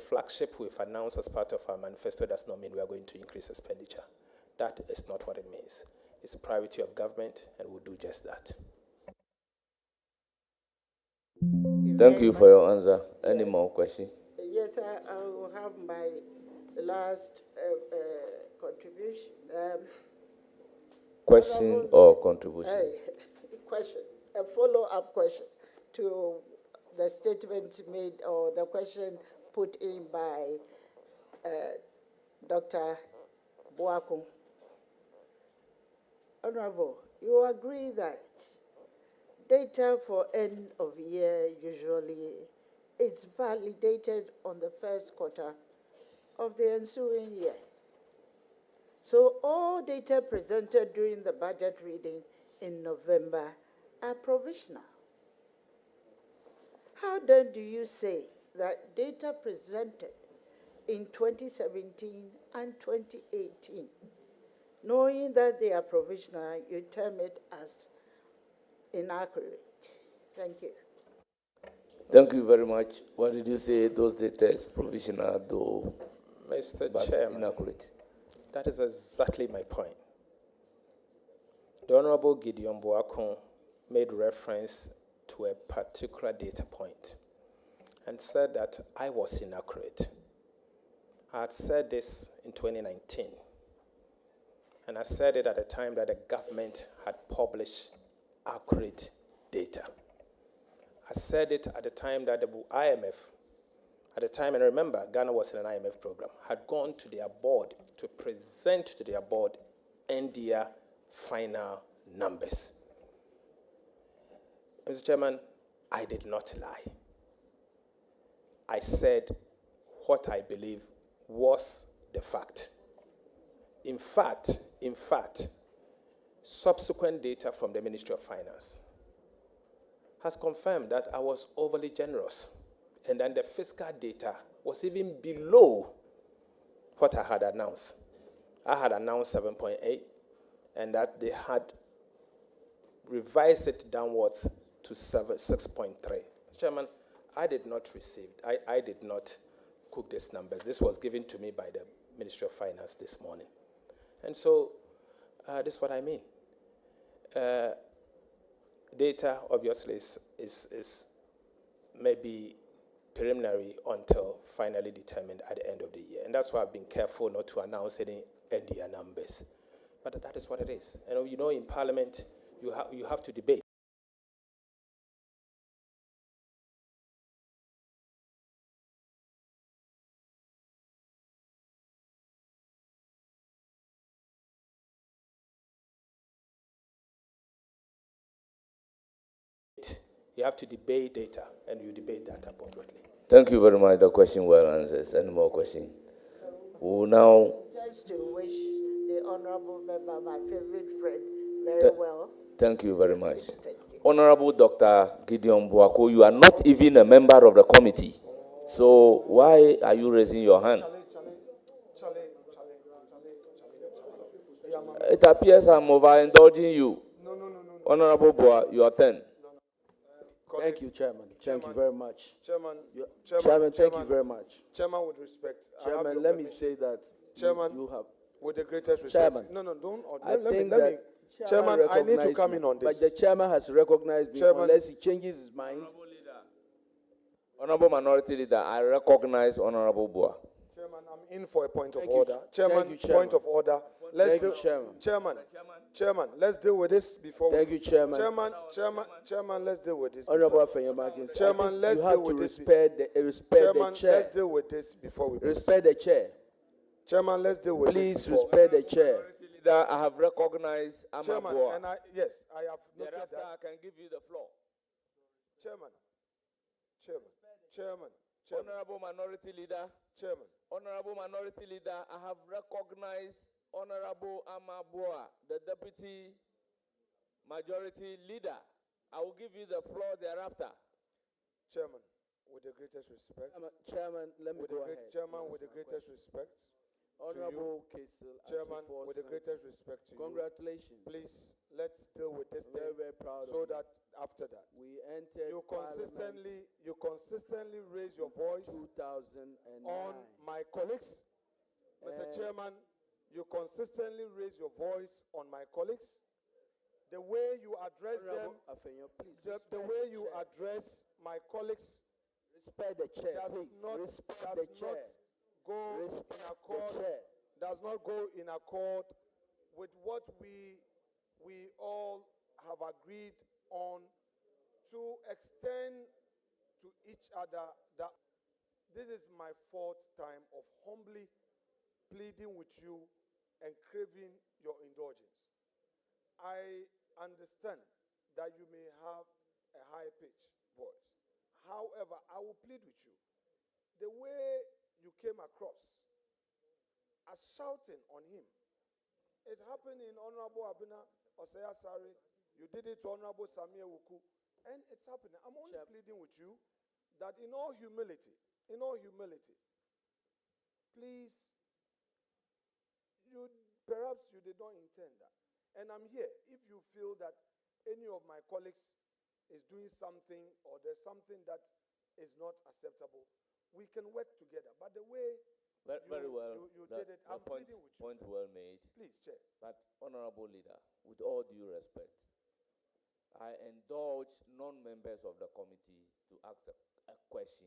flagship we've announced as part of our manifesto does not mean we are going to increase expenditure. That is not what it means. It's a priority of government, and we'll do just that. Thank you for your answer. Any more questions? Yes, I will have my last contribution. Question or contribution? Question, a follow-up question to the statement made or the question put in by Dr. Boakum. Honorable, you agree that data for end of year usually is validated on the first quarter of the ensuing year. So all data presented during the budget reading in November are provisional. How then do you say that data presented in 2017 and 2018, knowing that they are provisional, you term it as inaccurate? Thank you. Thank you very much. What did you say? Those data is provisional, though, Mr. but Chairman, inaccurate. that is exactly my point. The Honorable Gideon Boakon made reference to a particular data point and said that I was inaccurate. I had said this in 2019, and I said it at the time that the government had published accurate data. I said it at the time that the IMF, at the time, and remember, Ghana was in an IMF program, had gone to their board to present to their board their final numbers. Mr. Chairman, I did not lie. I said what I believe was the fact. In fact, subsequent data from the Ministry of Finance has confirmed that I was overly generous, and then the fiscal data was even below what I had announced. I had announced 7.8, and that they had revised it downwards to 6.3. Chairman, I did not cook these numbers. This was given to me by the Ministry of Finance this morning. And so, this is what I mean. Data, obviously, is maybe preliminary until finally determined at the end of the year. And that's why I've been careful not to announce any NDR numbers. But that is what it is. And you know, in Parliament, you have to debate. You have to debate data, and you debate that appropriately. Thank you very much. The question well answered. Any more questions? We'll now... Just to wish the Honorable Member, my favorite friend, very well. Thank you very much. Thank you. Honorable Dr. Gideon Boako, you are not even a member of the committee. So why are you raising your hand? It appears I'm overindulging you. No. Honorable Boa, your turn. Thank you, Chairman. Thank you very much. Chairman, thank you very much. Chairman, with respect. Chairman, let me say that Chairman, you have... With the greatest respect. Chairman. No, don't. Let me. Chairman, I need to come in on this. But the chairman has recognized me unless he changes his mind. Honorable Minority Leader, I recognize Honorable Boa. Chairman, I'm in for a point of order. Chairman, point of order. Chairman, let's deal with this before. Thank you, Chairman. Chairman, let's deal with this. Honorable Afenyamakins, Chairman, let's deal with this. Respect the chair. Let's deal with this before we. Respect the chair. Chairman, let's deal with this. Please respect the chair. I have recognized Chairman, Boa. and I have noted Thereafter, that. I can give you the floor. Chairman. Honorable Minority Leader. Chairman. Honorable Minority Leader, I have recognized Honorable Boa, the Deputy Majority Leader. I will give you the floor thereafter. Chairman, with the greatest respect. Chairman, let me go ahead. Chairman, with the greatest respect. Honorable Kesel, Chairman, with the greatest respect to congratulations. Please let's deal with this Very, thing very proud so of you. that after that. We entered You consistently raise your voice 2009. on my colleagues. Mr. And- Chairman, you consistently raise your voice on my colleagues. The way you address them, Honorable Afenyo, please. the respect way the you chair. address my colleagues Respect the chair, does please. not Respect the chair. go in Respect the accord chair. does not go in accord with what we all have agreed on, to extend to each other that this is my fourth time of humbly pleading with you and craving your indulgence. I understand that you may have a high-pitched voice. However, I will plead with you. The way you came across as shouting on him, it happened in Honorable Abina Osaya Sari. You did it to Honorable Samia Wuku. And it's happening. I'm only pleading with you that in all humility, please, perhaps you did not intend that. And I'm here. If you feel that any of my colleagues is doing something or there's something that is not acceptable, we can work together. But the way Very well. you did it, I'm pleading with you. Point sir. well made. Please, Chair. But, Honorable Leader, with all due respect, I indulge non-members of the committee to ask a question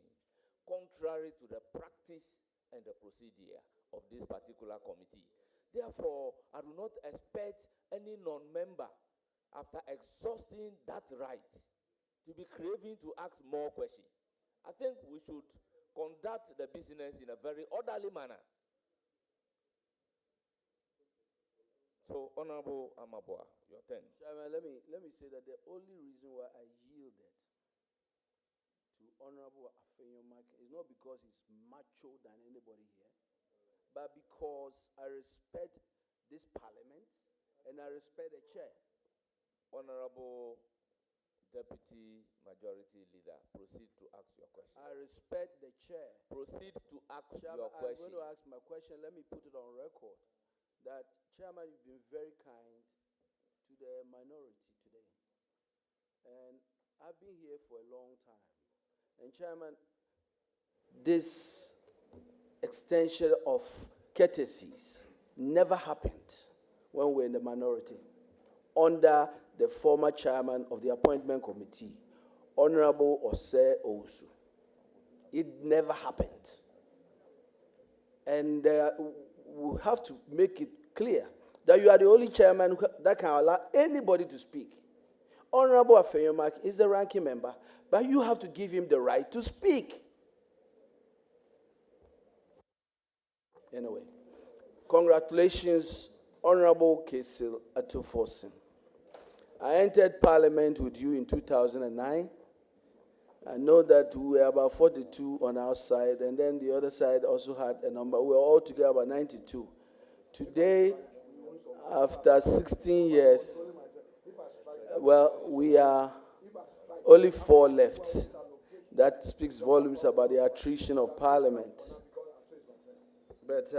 contrary to the practice and the procedure of this particular committee. Therefore, I do not expect any non-member, after exhausting that right, to be craving to ask more questions. I think we should conduct the business in a very orderly manner. So, Honorable Amabua, your turn. Chairman, let me say that the only reason why I yielded to Honorable Afenyo Mike is not because he's macho than anybody here, but because I respect this parliament and I respect the chair. Honorable Deputy Majority Leader, proceed to ask your question. I respect the chair. Proceed to ask Chairman, your I'm question. going to ask my question. Let me put it on record that, Chairman, you've been very kind to the minority today. And I've been here for a long time. And, Chairman, this extension of courtesies never happened when we're in the minority. Under the former chairman of the appointment committee, Honorable Ose Owusu. It never happened. And we have to make it clear that you are the only chairman that can allow anybody to speak. Honorable Afenyo Mike is the ranking member, but you have to give him the right to speak. Anyway, congratulations, Honorable Kesil Atufosin. I entered Parliament with you in 2009. I know that we were about 42 on our side, and then the other side also had a number. We were all together about 92. Today, after 16 years, well, we are only 4 left. That speaks volumes about the attrition of Parliament. But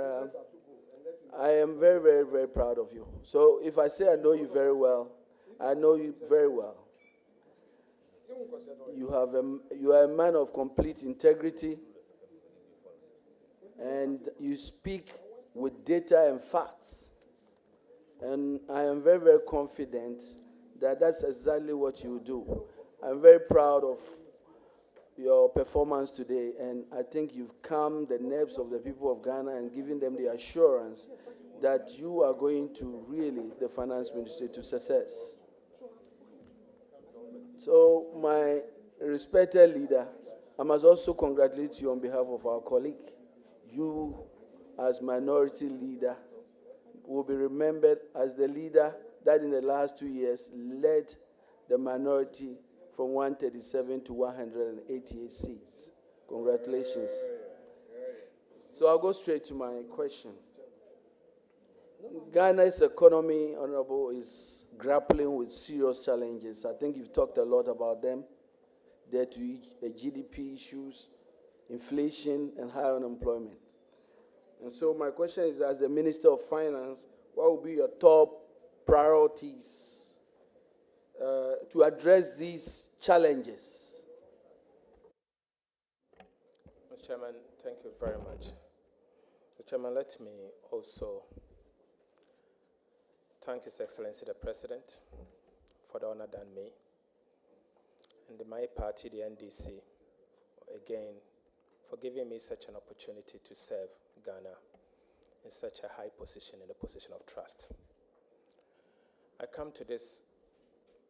I am very, very, very proud of you. So if I say I know you very well, I know you very well. You are a man of complete integrity, and you speak with data and facts. And I am very, very confident that that's exactly what you do. I'm very proud of your performance today, and I think you've calmed the nerves of the people of Ghana and given them the assurance that you are going to really the finance ministry to success. So, my respected leader, I must also congratulate you on behalf of our colleague. You, as minority leader, will be remembered as the leader that in the last 2 years led the minority from 137 to 188 seats. Congratulations. So I'll go straight to my question. Ghana's economy, Honorable, is grappling with serious challenges. I think you've talked a lot about them. There to GDP issues, inflation, and high unemployment. And so my question is, as the Minister of Finance, what will be your top priorities to address these challenges? Mr. Chairman, thank you very much. Mr. Chairman, let me also thank His Excellency the President for the honor done me, and my party, the NDC, again, for giving me such an opportunity to serve Ghana in such a high position, in a position of trust. I come to this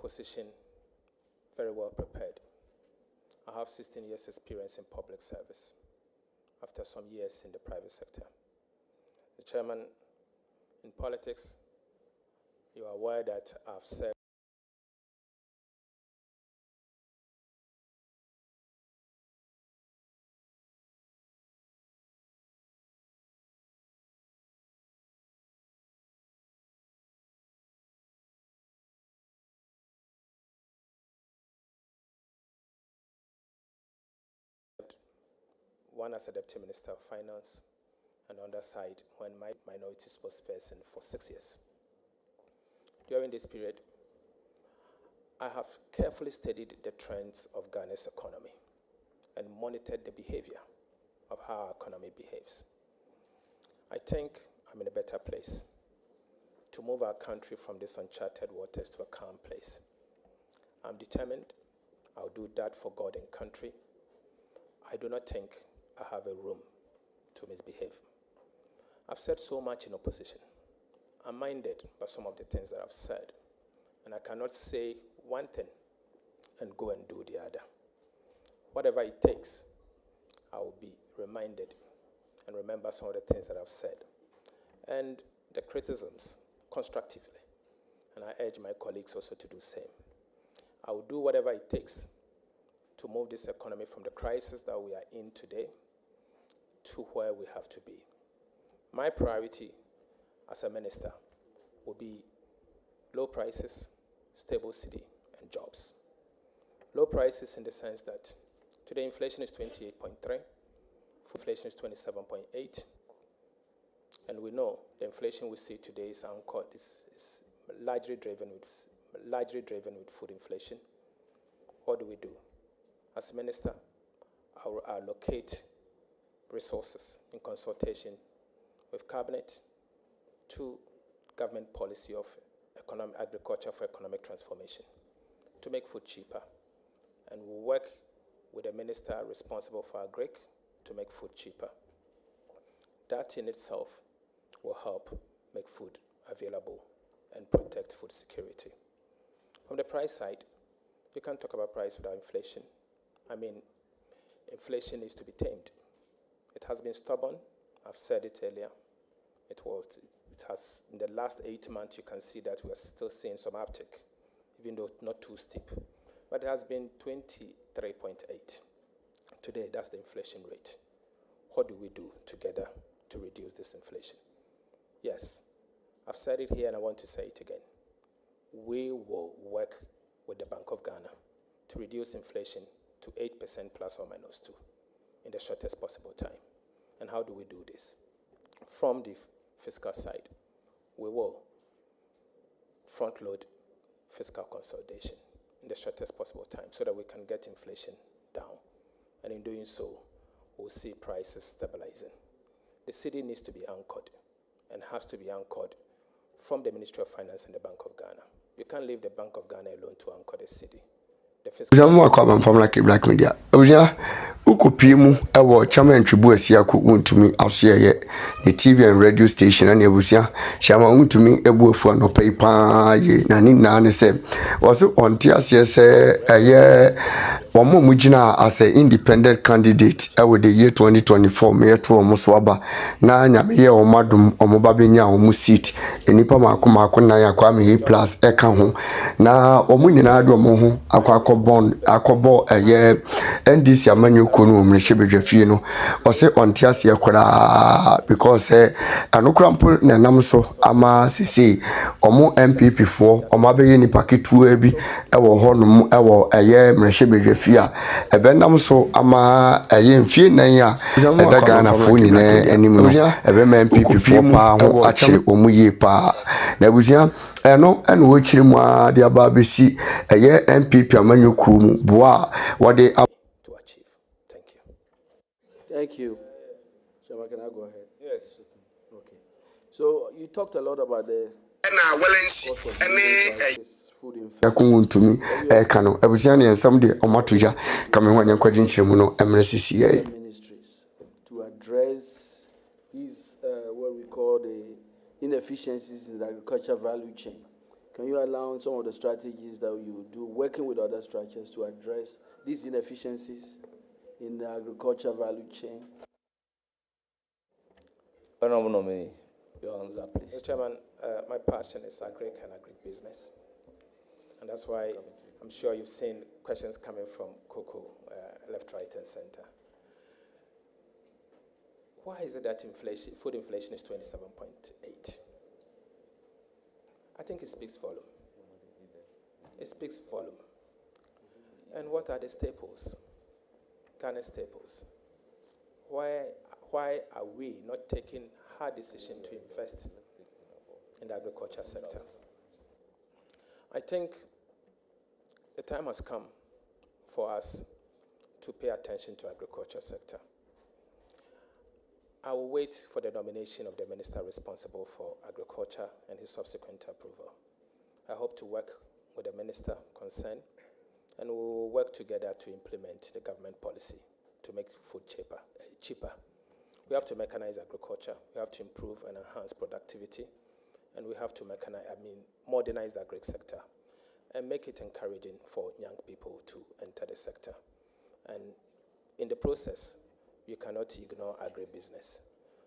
position very well prepared. I have 16 years experience in public service after some years in the private sector. The Chairman, in politics, you are aware that I've served one as a Deputy Minister of Finance, and on the side when my minority spokesperson for 6 years. During this period, I have carefully studied the trends of Ghana's economy and monitored the behavior of how our economy behaves. I think I'm in a better place to move our country from these uncharted waters to a calm place. I'm determined. I'll do that for God and country. I do not think I have a room to misbehave. I've said so much in opposition. I'm minded by some of the things that I've said, and I cannot say one thing and go and do the other. Whatever it takes, I will be reminded and remember some of the things that I've said, and the criticisms constructively, and I urge my colleagues also to do the same. I will do whatever it takes to move this economy from the crisis that we are in today to where we have to be. My priority as a minister will be low prices, stable city, and jobs. Low prices in the sense that today inflation is 28.3, inflation is 27.8, and we know the inflation we see today is anchored, is largely driven with food inflation. What do we do? As a minister, I will allocate resources in consultation with Cabinet to government policy of agriculture for economic transformation to make food cheaper. And we'll work with the minister responsible for agric to make food cheaper. That in itself will help make food available and protect food security. From the price side, you can't talk about price without inflation. I mean, inflation needs to be tamed. It has been stubborn. I've said it earlier. It has, in the last 8 months, you can see that we are still seeing some uptick, even though not too steep. But it has been 23.8. Today, that's the inflation rate. What do we do together to reduce this inflation? Yes, I've said it here and I want to say it again. We will work with the Bank of Ghana to reduce inflation to 8% plus or minus 2 in the shortest possible time. And how do we do this? From the fiscal side, we will front load fiscal consolidation in the shortest possible time so that we can get inflation down. And in doing so, we'll see prices stabilizing. The city needs to be anchored and has to be anchored from the Ministry of Finance and the Bank of Ghana. You can't leave the Bank of Ghana alone to anchor the city. Jamu kwa from like Black Media. Oja ukopiemu ewo chama ntwebu asia ko untumi aseye the TV and radio station na ebusia chama untumi ebu afu no paipa ye na ni na ne se was onti ase se eye omo mugina as an independent candidate with the year 2024 me to omo so aba na nyame ye omadum omo babenya omo seat enipa mako na ya kwa me plus e ka ho na omo nyina ade omo ho akobo eye NDC amanyo kunu mrehebedwafie no ose onti ase ekora because anokrampo na namso ama sisi omo MPP4 omo abeye ni paketu abi ewo ho no ewo eye mrehebedwafie fia ebenam so ama eye mfie nan ya eda Ghana fo nyina anim no ebema MPP fo pa ho akire omu ye pa na abusia eno ene wo kire mu a de aba besi eye MPP amanyuku mu boa wode to achieve. Thank you. Thank you. Shama, can I go ahead? Yes. Okay. So you talked a lot about the food inflation. yakuntumi kano abusia ne ensam de omatoja kame ho anyankwaji nchiremu no emre CCA Ministries to address these what we call the inefficiencies in the agriculture value chain. Can you allow some of the strategies that you do working with other structures to address these inefficiencies in the agriculture value chain? Honorable nominee, your answer, please. Mr. Chairman, my passion is agric and agribusiness. And that's why I'm sure you've seen questions coming from Coco, left, right, and center. Why is it that food inflation is 27.8? I think it speaks volume. It speaks volume. And what are the staples? Ghana staples. Why are we not taking hard decision to invest in the agriculture sector? I think the time has come for us to pay attention to agriculture sector. I will wait for the nomination of the minister responsible for agriculture and his subsequent approval. I hope to work with the minister concerned, and we will work together to implement the government policy to make food cheaper. We have to mechanize agriculture. We have to improve and enhance productivity, and we have to modernize the agri sector and make it encouraging for young people to enter the sector. And in the process, you cannot ignore agribusiness.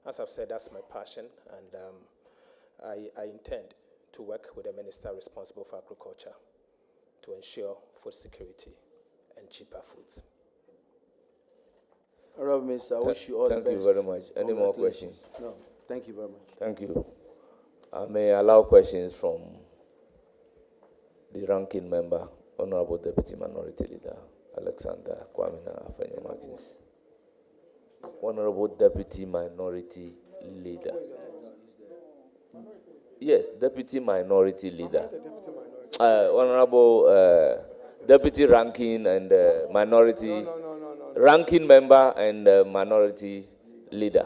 As I've said, that's my passion, and I intend to work with the minister responsible for agriculture to ensure food security and cheaper foods. Honorable Minister, I wish you all the best. Thank you very much. Any more questions? No, thank you very much. Thank you. I may allow questions from the ranking member, Honorable Deputy Minority Leader, Alexander Kwamina Afenyo-Martins. Honorable Deputy Minority Leader. Yes, Deputy Minority Leader. Honorable Deputy Ranking and Minority. Ranking Member and Minority Leader.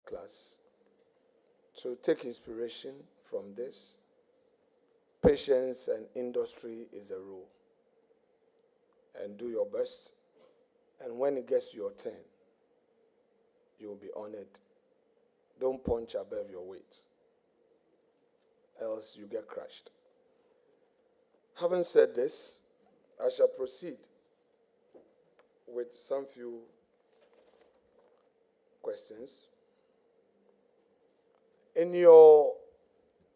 Class to take inspiration from this. Patience and industry is a rule. And do your best. And when it gets your turn, you will be honored. Don't punch above your weight, else you get crushed. Having said this, I shall proceed with some few questions. In your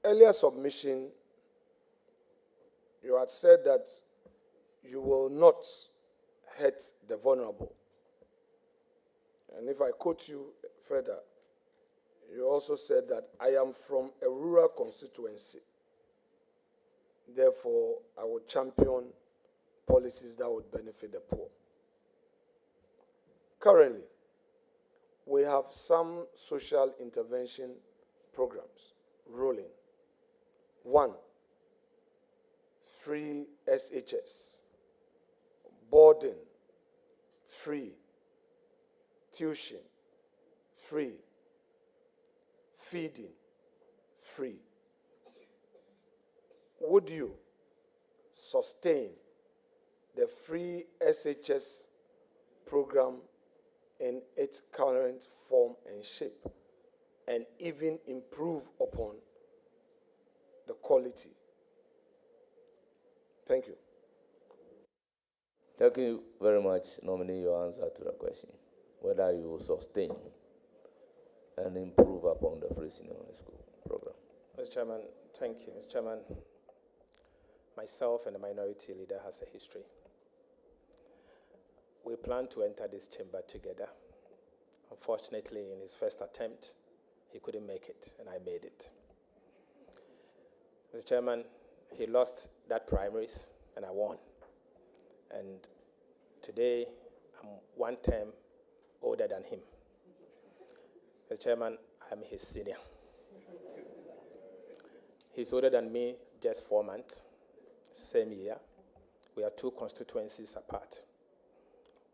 earlier submission, you had said that you will not hurt the vulnerable. And if I quote you further, You also said that I am from a rural constituency. Therefore, I would champion policies that would benefit the poor. Currently, we have some social intervention programs rolling. One, free SHS, boarding, free, tuition, free, feeding, free. Would you sustain the free SHS program in its current form and shape, and even improve upon the quality? Thank you. Thank you very much, nominee, your answer to the question, whether you will sustain and improve upon the free senior high school program. Mr. Chairman, thank you. Mr. Chairman, myself and the minority leader has a history. We plan to enter this chamber together. Unfortunately, in his first attempt, he couldn't make it, and I made it. Mr. Chairman, he lost that primaries, and I won. And today, I'm one term older than him. Mr. Chairman, I'm his senior. He's older than me just 4 months, same year. We are 2 constituencies apart.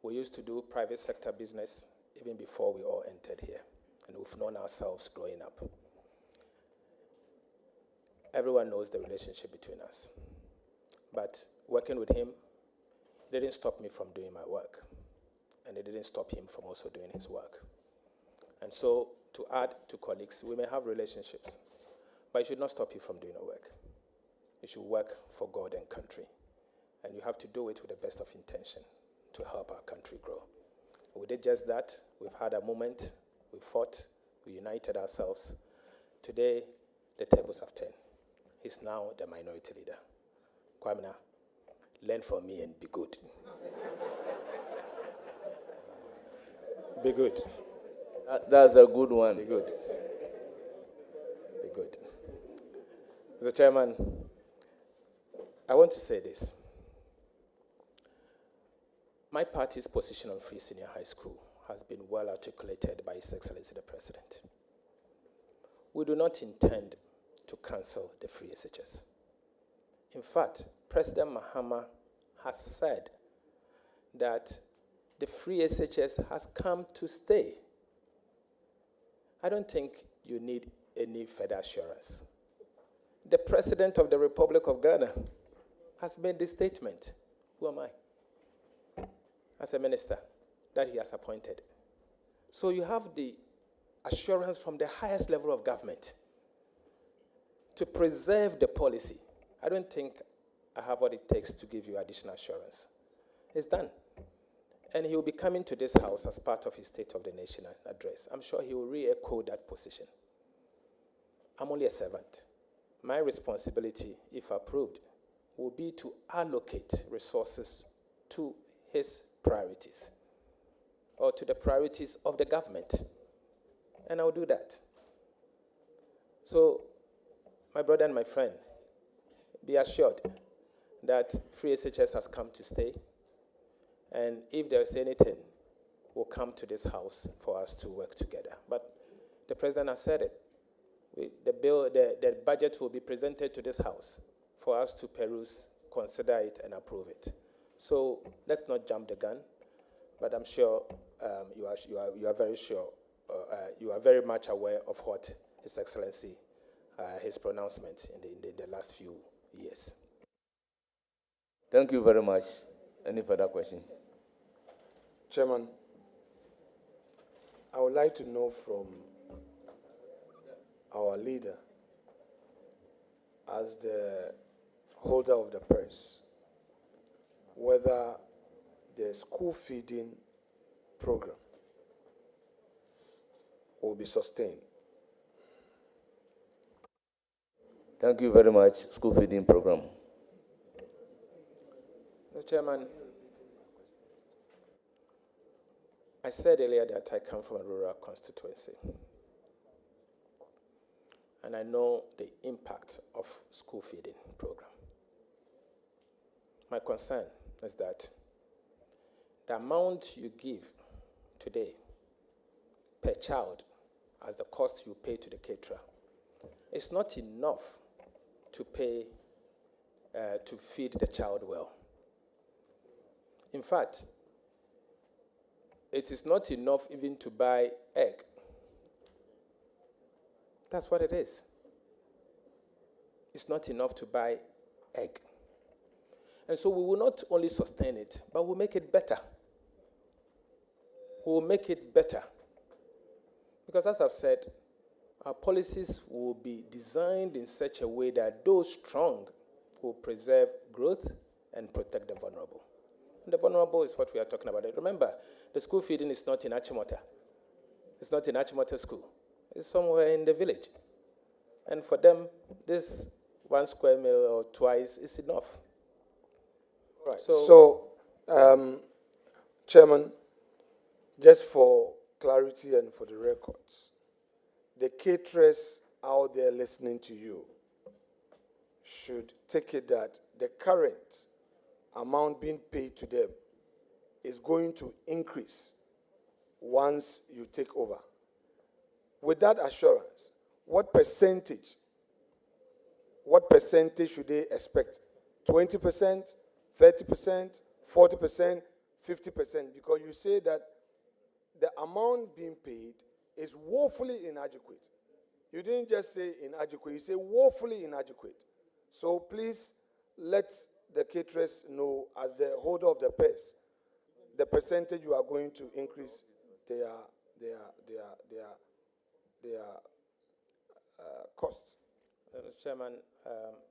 We used to do private sector business even before we all entered here, and we've known ourselves growing up. Everyone knows the relationship between us. But working with him didn't stop me from doing my work, and it didn't stop him from also doing his work. And so, to add to colleagues, we may have relationships, but it should not stop you from doing your work. You should work for God and country, and you have to do it with the best of intention to help our country grow. We did just that. We've had a moment. We fought. We united ourselves. Today, the tables have turned. He's now the minority leader. Kwamina, learn from me and be good. Be good. That's a good one. Be good. Be good. Mr. Chairman, I want to say this. My party's position on free senior high school has been well articulated by His Excellency the President. We do not intend to cancel the free SHS. In fact, President Mahama has said that the free SHS has come to stay. I don't think you need any further assurance. The President of the Republic of Ghana has made this statement. Who am I? As a minister that he has appointed. So you have the assurance from the highest level of government to preserve the policy. I don't think I have what it takes to give you additional assurance. It's done. And he will be coming to this house as part of his State of the Nation address. I'm sure he will re-echo that position. I'm only a servant. My responsibility, if approved, will be to allocate resources to his priorities, or to the priorities of the government. And I'll do that. So, my brother and my friend, be assured that free SHS has come to stay. And if there is anything, we'll come to this house for us to work together. But the President has said it. The budget will be presented to this house for us to peruse, consider it, and approve it. So let's not jump the gun, but I'm sure you are very sure, you are very much aware of what His Excellency, his pronouncement in the last few years. Thank you very much. Any further question? Chairman, I would like to know from our leader, as the holder of the purse, whether the school feeding program will be sustained. Thank you very much. School feeding program. Mr. Chairman, I said earlier that I come from a rural constituency. and I know the impact of school feeding program. My concern is that the amount you give today per child as the cost you pay to the caterer is not enough to pay to feed the child well. In fact, it is not enough even to buy egg. That's what it is. It's not enough to buy egg. And so we will not only sustain it, but we'll make it better. We will make it better. Because as I've said, our policies will be designed in such a way that those strong will preserve growth and protect the vulnerable. And the vulnerable is what we are talking about. Remember, the school feeding is not in Achimota. It's not in Achimota school. It's somewhere in the village. And for them, this 1 square meal or twice is enough. Right. So, Chairman, just for clarity and for the records, the caterers out there listening to you should take it that the current amount being paid to them is going to increase once you take over. With that assurance, what percentage should they expect? 20%, 30%, 40%, 50%? Because you say that the amount being paid is woefully inadequate. You didn't just say inadequate, you say woefully inadequate. So please let the caterers know, as the holder of the purse, the percentage you are going to increase their costs. Mr. Chairman,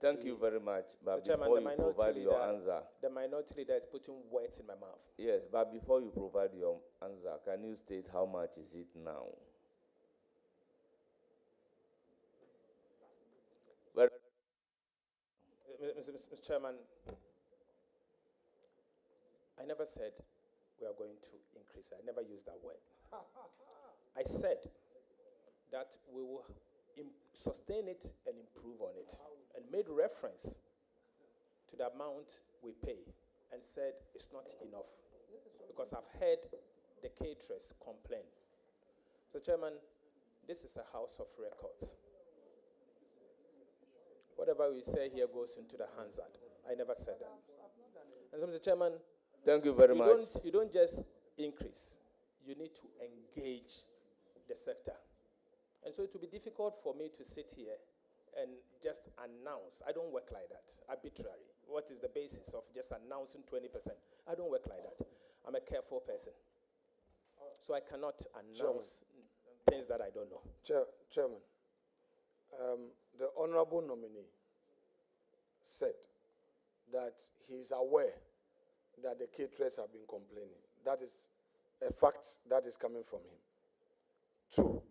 Thank you very much. But Chairman, before you provide your answer, the minority leader is putting words in my mouth. yes, but before you provide your answer, can you state how much is it now? Well, Mr. Chairman, I never said we are going to increase it. I never used that word. I said that we will sustain it and improve on it, and made reference to the amount we pay and said it's not enough, because I've heard the caterers complain. So, Chairman, this is a house of records. Whatever we say here goes into the Hansard. I never said that. And so, Mr. Chairman, thank you very much. You don't just increase. You need to engage the sector. And so it will be difficult for me to sit here and just announce. I don't work like that, arbitrary. What is the basis of just announcing 20%? I don't work like that. I'm a careful person. So I cannot announce things that I don't know. Chairman, the honorable nominee said that he's aware that the caterers have been complaining. That is a fact that is coming from him. 2,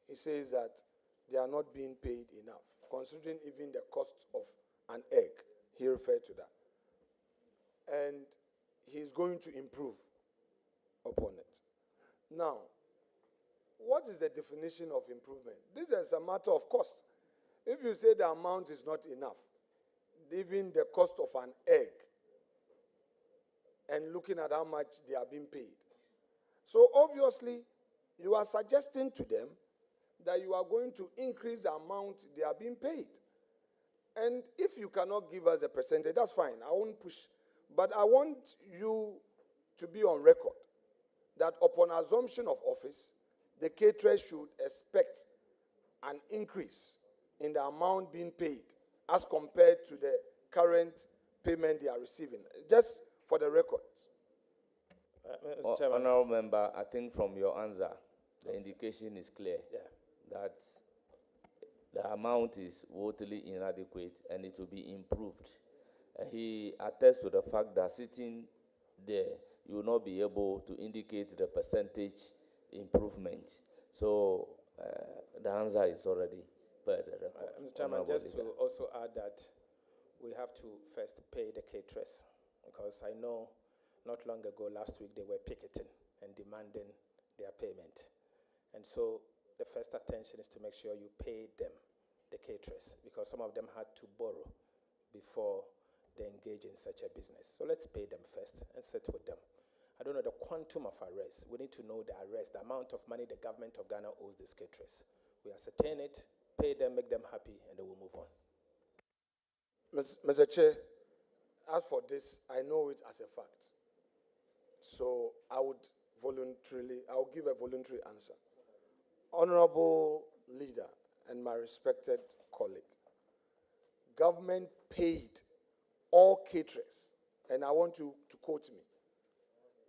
he says that they are not being paid enough, considering even the cost of an egg. He referred to that. And he's going to improve upon it. Now, what is the definition of improvement? This is a matter of cost. If you say the amount is not enough, even the cost of an egg, and looking at how much they are being paid. So obviously, you are suggesting to them that you are going to increase the amount they are being paid. And if you cannot give us a percentage, that's fine. I won't push. But I want you to be on record that upon assumption of office, the caterer should expect an increase in the amount being paid as compared to the current payment they are receiving. Just for the record. Mr. Chairman. Honorable Member, I think from your answer, the indication is clear that the amount is woefully inadequate and it will be improved. He attests to the fact that sitting there, you will not be able to indicate the percentage improvement. So the answer is already per the record. Mr. Chairman, just to also add that we have to first pay the caterers, because I know not long ago, last week, they were picketing and demanding their payment. And so the first attention is to make sure you pay them. The the caterers, because some of them had to borrow before they engage in such a business. So let's pay them first and sit with them. I don't know the quantum of arrest. We need to know the arrest, the amount of money the government of Ghana owes these caterers. We ascertain it, pay them, make them happy, and then we'll move on. Mr. Chair, as for this, I know it as a fact. So I will give a voluntary answer. Honorable leader and my respected colleague, government paid all caterers, and I want you to quote me.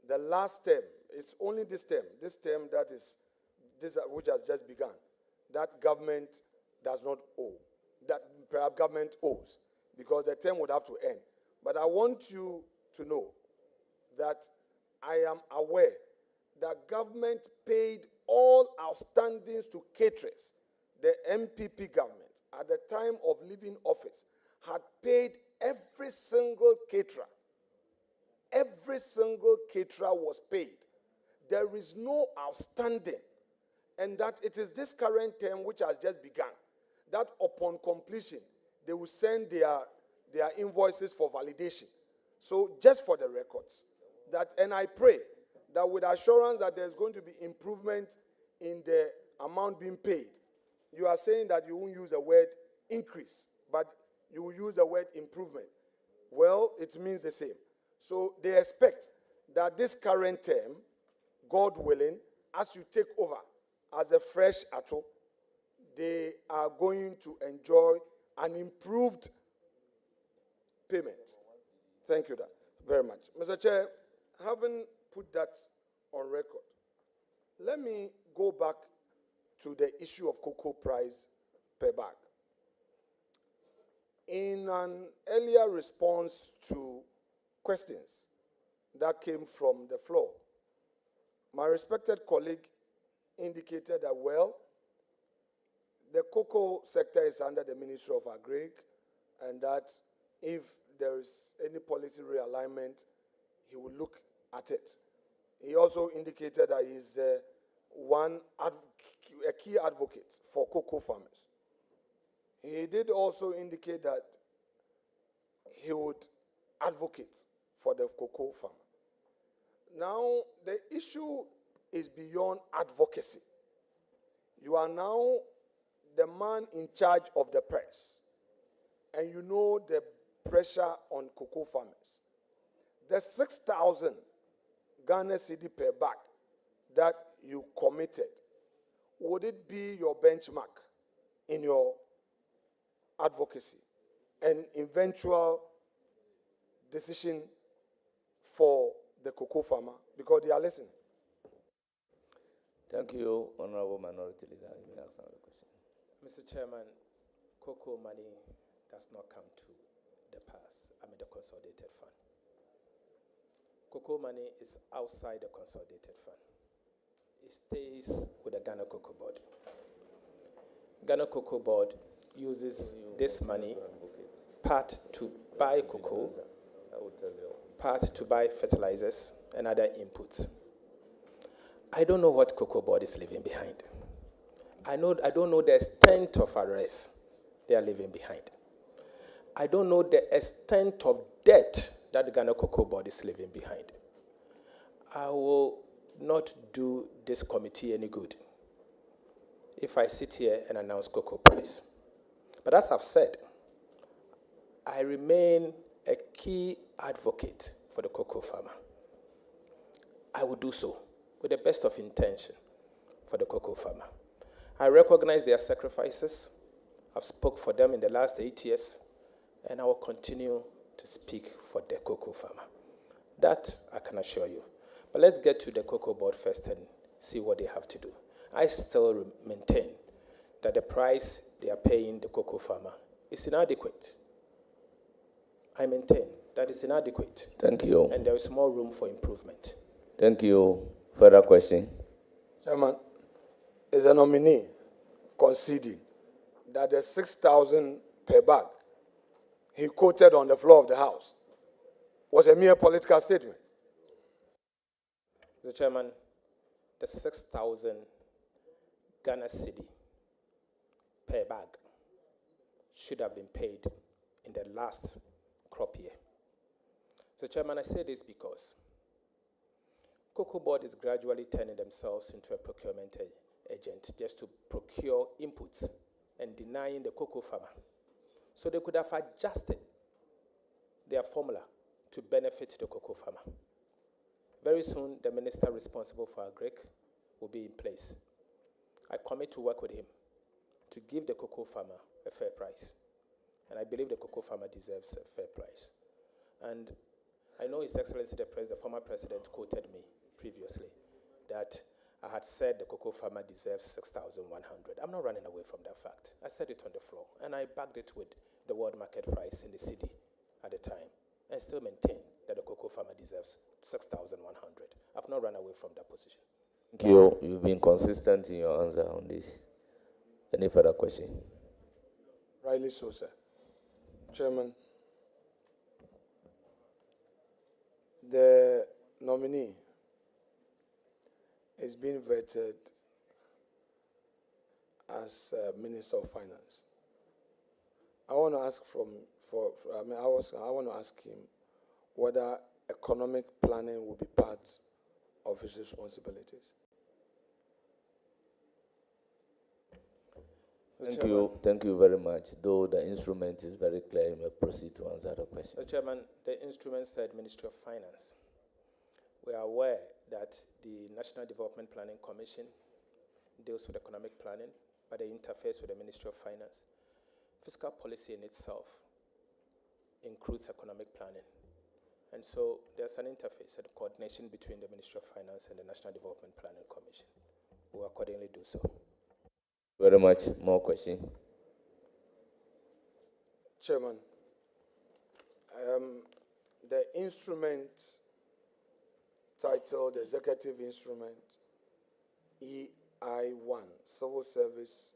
The last term, it's only this term that is, which has just begun, that government does not owe, that perhaps government owes, because the term would have to end. But I want you to know that I am aware that government paid all outstandings to caterers. The MPP government, at the time of leaving office, had paid every single caterer. Every single caterer was paid. There is no outstanding. And that it is this current term which has just begun, that upon completion, they will send their invoices for validation. So just for the records, and I pray that with assurance that there's going to be improvement in the amount being paid. You are saying that you won't use the word increase, but you will use the word improvement. Well, it means the same. So they expect that this current term, God willing, as you take over as a fresh ATO, they are going to enjoy an improved payment. Thank you very much. Mr. Chair, having put that on record, let me go back to the issue of cocoa price per bag. In an earlier response to questions that came from the floor, my respected colleague indicated that, well, the cocoa sector is under the Ministry of Agri, and that if there is any policy realignment, he will look at it. He also indicated that he's a key advocate for cocoa farmers. He did also indicate that he would advocate for the cocoa farmer. Now, the issue is beyond advocacy. You are now the man in charge of the press, and you know the pressure on cocoa farmers. The 6,000 Ghana cedi per bag that you committed, would it be your benchmark in your advocacy and eventual decision for the cocoa farmer? Because they are listening. Thank you, Honorable Minority Leader. You may ask another question. Mr. Chairman, cocoa money does not come to the the consolidated fund. Cocoa money is outside the consolidated fund. It stays with the Ghana Cocoa Board. Ghana Cocoa Board uses this money part to buy cocoa, part to buy fertilizers and other inputs. I don't know what Cocoa Board is leaving behind. I don't know the extent of arrests they are leaving behind. I don't know the extent of debt that the Ghana Cocoa Board is leaving behind. I will not do this committee any good if I sit here and announce cocoa price. But as I've said, I remain a key advocate for the cocoa farmer. I will do so with the best of intention for the cocoa farmer. I recognize their sacrifices. I've spoke for them in the last 8 years, and I will continue to speak for the cocoa farmer. That I can assure you. But let's get to the cocoa board first and see what they have to do. I still maintain that the price they are paying the cocoa farmer is inadequate. I maintain that it's inadequate. Thank you. And there is more room for improvement. Thank you. Further question? Chairman, is a nominee conceding that the 6,000 per bag he quoted on the floor of the House was a mere political statement? Mr. Chairman, the 6,000 Ghana cedi per bag should have been paid in the last crop year. So, Chairman, I say this because Cocoa Board is gradually turning themselves into a procurement agent just to procure inputs and denying the cocoa farmer. So they could have adjusted their formula to benefit the cocoa farmer. Very soon, the minister responsible for agric will be in place. I commit to work with him to give the cocoa farmer a fair price. And I believe the cocoa farmer deserves a fair price. And I know His Excellency the former president quoted me previously that I had said the cocoa farmer deserves 6,100. I'm not running away from that fact. I said it on the floor, and I backed it with the world market price in the city at the time, and still maintain that the cocoa farmer deserves 6,100. I've not run away from that position. Thank you. You've been consistent in your answer on this. Any further question? Rightly so, sir. Chairman, the nominee is being vetted as Minister of Finance. I want to ask I want to ask him whether economic planning will be part of his responsibilities. Thank you very much. Though the instrument is very clear, you may proceed to answer the question. Mr. Chairman, the instrument said Ministry of Finance. We are aware that the National Development Planning Commission deals with economic planning, but they interface with the Ministry of Finance. Fiscal policy in itself includes economic planning. And so there's an interface and coordination between the Ministry of Finance and the National Development Planning Commission. We will accordingly do so. Very much. More question? Chairman, the instrument titled Executive Instrument EI1, Civil Service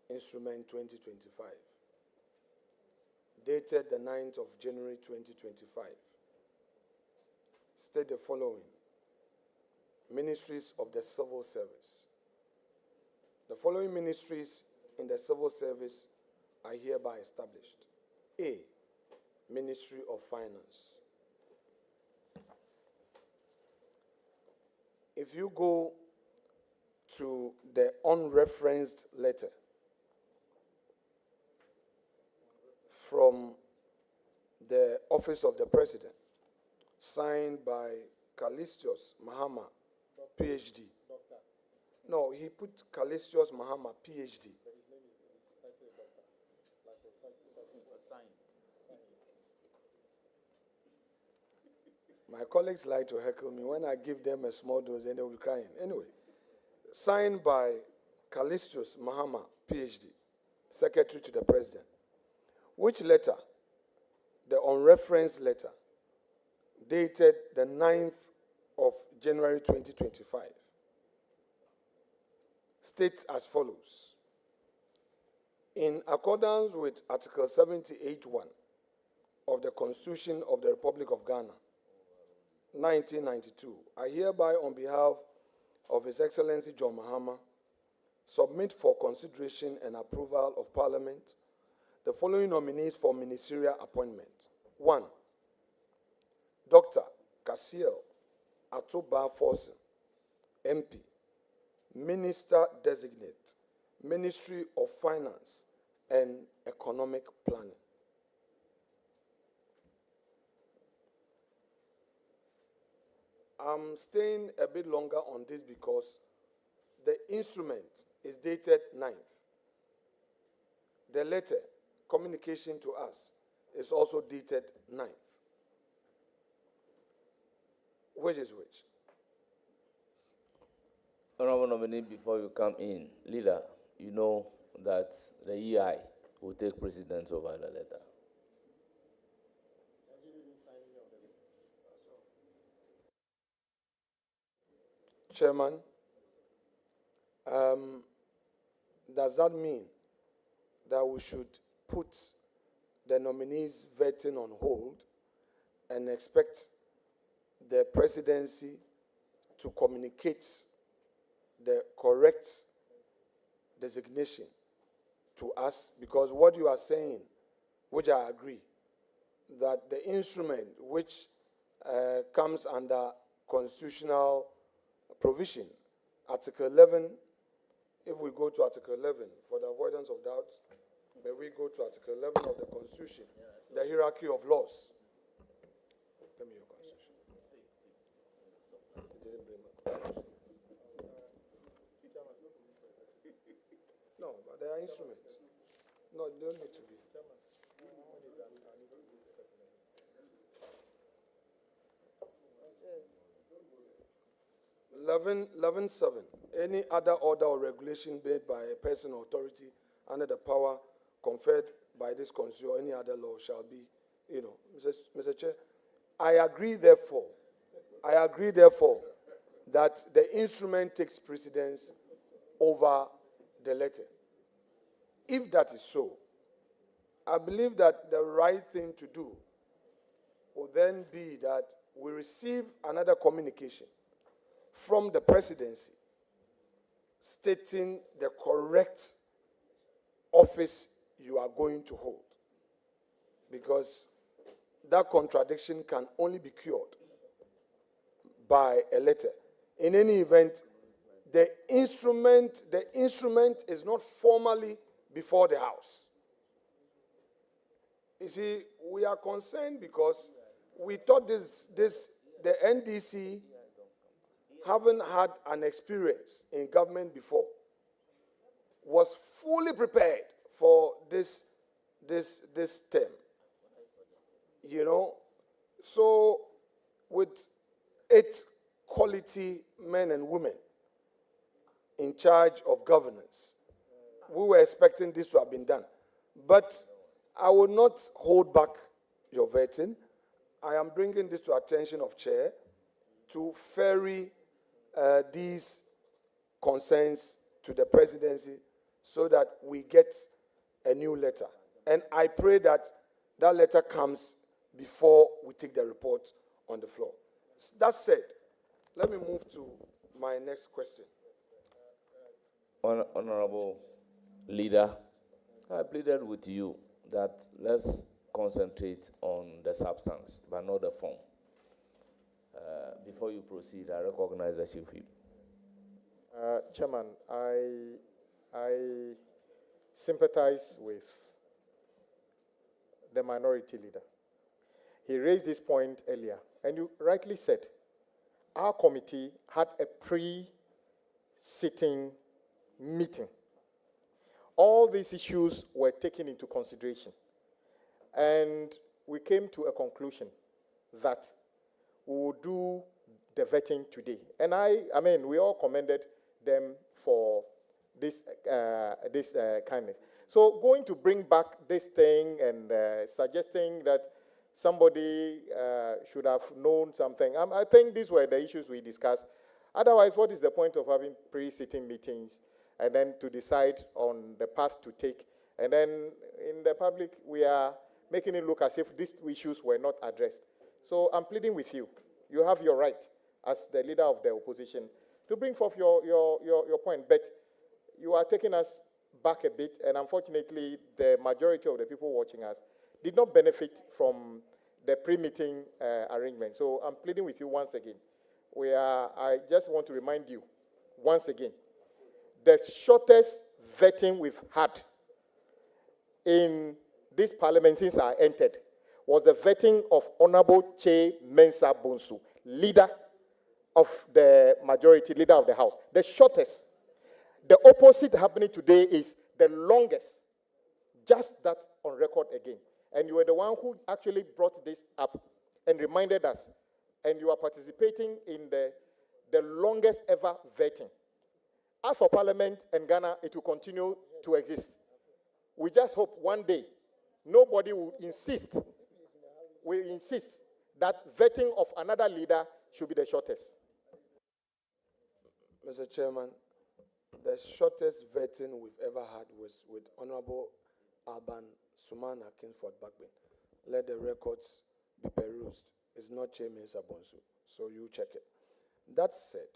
Instrument 2025, dated the 9th of January 2025, state the following: Ministries of the Civil Service. The following ministries in the civil service are hereby established. A, Ministry of Finance. If you go to the unreferenced letter from the Office of the President, signed by Callistius Mahama, PhD. No, he put Callistius Mahama, PhD. My colleagues like to heckle me. When I give them a small dose, then they'll be crying. Anyway, signed by Callistius Mahama, PhD, Secretary to the President. Which letter? The unreferenced letter, dated the 9th of January 2025, states as follows: in accordance with Article 78(1) of the Constitution of the Republic of Ghana, 1992, I hereby, on behalf of His Excellency John Mahama, submit for consideration and approval of Parliament the following nominees for ministerial appointment. 1. Dr. Kasiel Atoba Forsen, MP, Minister Designate, Ministry of Finance and Economic Planning. I'm staying a bit longer on this because the instrument is dated 9th. The letter, communication to us, is also dated 9th. Which is which? Honorable nominee, before you come in, leader, you know that the EI will take precedence over the letter. Chairman, does that mean that we should put the nominees' vetting on hold and expect the presidency to communicate the correct designation to us, because what you are saying, which I agree, that the instrument which comes under constitutional provision, Article 11, if we go to Article 11, for the avoidance of doubt, may we go to Article 11 of the Constitution, the hierarchy of laws. Give me your Constitution. It didn't bring my Constitution. No, but they are instruments. No, they don't need to be. 11.7. Any other order or regulation made by a person or authority under the power conferred by this Constitution or any other law shall be, Mr. Chair, I agree therefore that the instrument takes precedence over the letter. If that is so, I believe that the right thing to do will then be that we receive another communication from the presidency stating the correct office you are going to hold. Because that contradiction can only be cured by a letter. In any event, the instrument is not formally before the House. You see, we are concerned because we thought the NDC, having had an experience in government before, was fully prepared for this term. So with 8 quality men and women in charge of governance, we were expecting this to have been done. But I will not hold back your vetting. I am bringing this to attention of Chair to ferry these concerns to the presidency so that we get a new letter. And I pray that that letter comes before we take the report on the floor. That said, let me move to my next question. Honorable Leader, I pleaded with you that let's concentrate on the substance, but not the form. Before you proceed, I recognize the chief whip. Chairman, I sympathize with the minority leader. He raised this point earlier, and you rightly said, our committee had a pre-sitting meeting. All these issues were taken into consideration, and we came to a conclusion that we will do the vetting today. And I mean, we all commended them for this kindness. So going to bring back this thing and suggesting that somebody should have known something, I think these were the issues we discussed. Otherwise, what is the point of having pre-sitting meetings and then to decide on the path to take? And then in the public, we are making it look as if these issues were not addressed. So I'm pleading with you. You have your right as the leader of the opposition to bring forth your point. But you are taking us back a bit, and unfortunately, the majority of the people watching us did not benefit from the pre-meeting arrangement. So I'm pleading with you once again. I just want to remind you once again, the shortest vetting we've had in this parliament since I entered was the vetting of Honorable Che Mensah Bonsu, leader of the majority, leader of the House. The shortest. The opposite happening today is the longest. Just that on record again. And you were the one who actually brought this up and reminded us. And you are participating in the longest ever vetting. As for Parliament and Ghana, it will continue to exist. We just hope one day nobody will insist that vetting of another leader should be the shortest. Mr. Chairman, the shortest vetting we've ever had was with Honorable Alban Sumana Kingsford Bagbin. Let the records be perused. It's not Che Mensah Bonsu, so you check it. That said,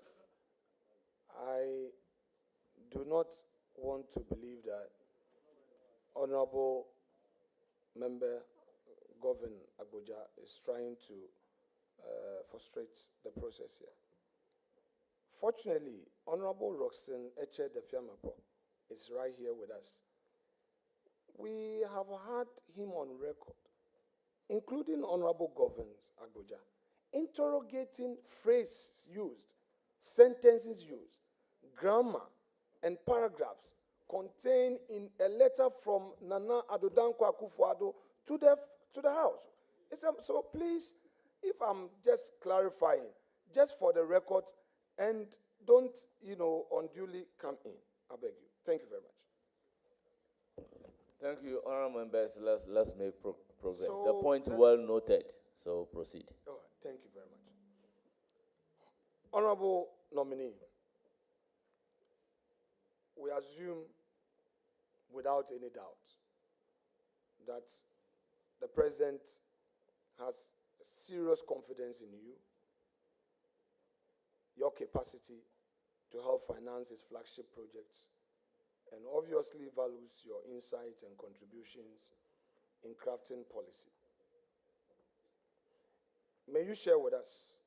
I do not want to believe that Honorable Member Govern Abuja is trying to frustrate the process here. Fortunately, Honorable Roxanne Eche Defiamapo is right here with us. We have had him on record, including Honorable Govern Abuja, interrogating phrases used, sentences used, grammar, and paragraphs contained in a letter from Nana Addo Dankwa Akufo-Addo to the House. So please, if I'm just clarifying, just for the record, and don't, unduly come in. I beg you. Thank you very much. Thank you, honorable members. Let's make progress. So the point well noted. So proceed. All right. Thank you very much. Honorable nominee, we assume without any doubt that the president has serious confidence in you, your capacity to help finance his flagship projects, and obviously values your insights and contributions in crafting policy. May you share with us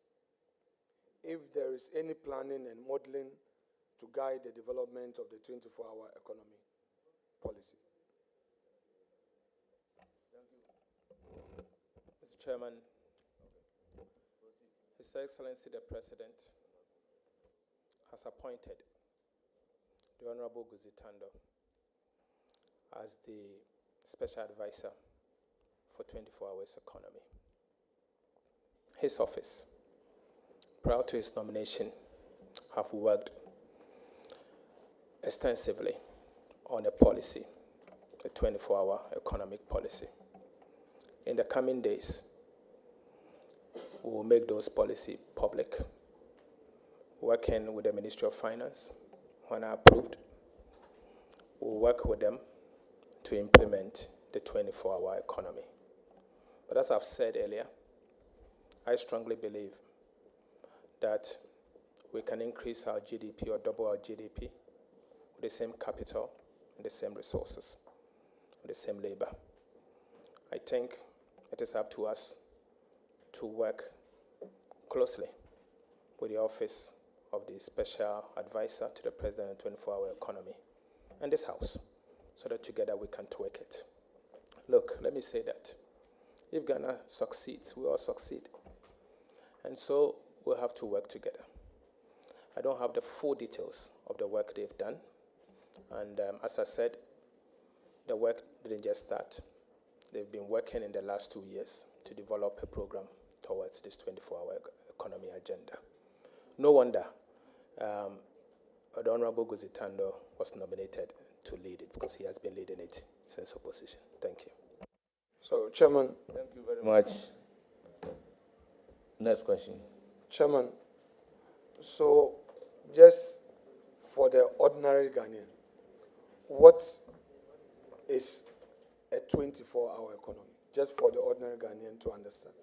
if there is any planning and modeling to guide the development of the 24-hour economy policy. Mr. Chairman, His Excellency the President has appointed the Honorable Guzitando as the Special Advisor for 24 Hours Economy. His office, prior to his nomination, have worked extensively on a policy, a 24-hour economic policy. In the coming days, we will make those policies public, working with the Ministry of Finance. When approved, we'll work with them to implement the 24-hour economy. But as I've said earlier, I strongly believe that we can increase our GDP or double our GDP with the same capital and the same resources, with the same labor. I think it is up to us to work closely with the Office of the Special Advisor to the President on 24-hour economy and this House, so that together we can twerk it. Look, let me say that if Ghana succeeds, we all succeed. And so we'll have to work together. I don't have the full details of the work they've done. And as I said, the work didn't just start. They've been working in the last 2 years to develop a program towards this 24-hour economy agenda. No wonder the Honorable Guzitando was nominated to lead it, because he has been leading it since opposition. Thank you. So, Chairman. Thank you very much. Next question. Chairman, so just for the ordinary Ghanaian, what is a 24-hour economy? Just for the ordinary Ghanaian to understand.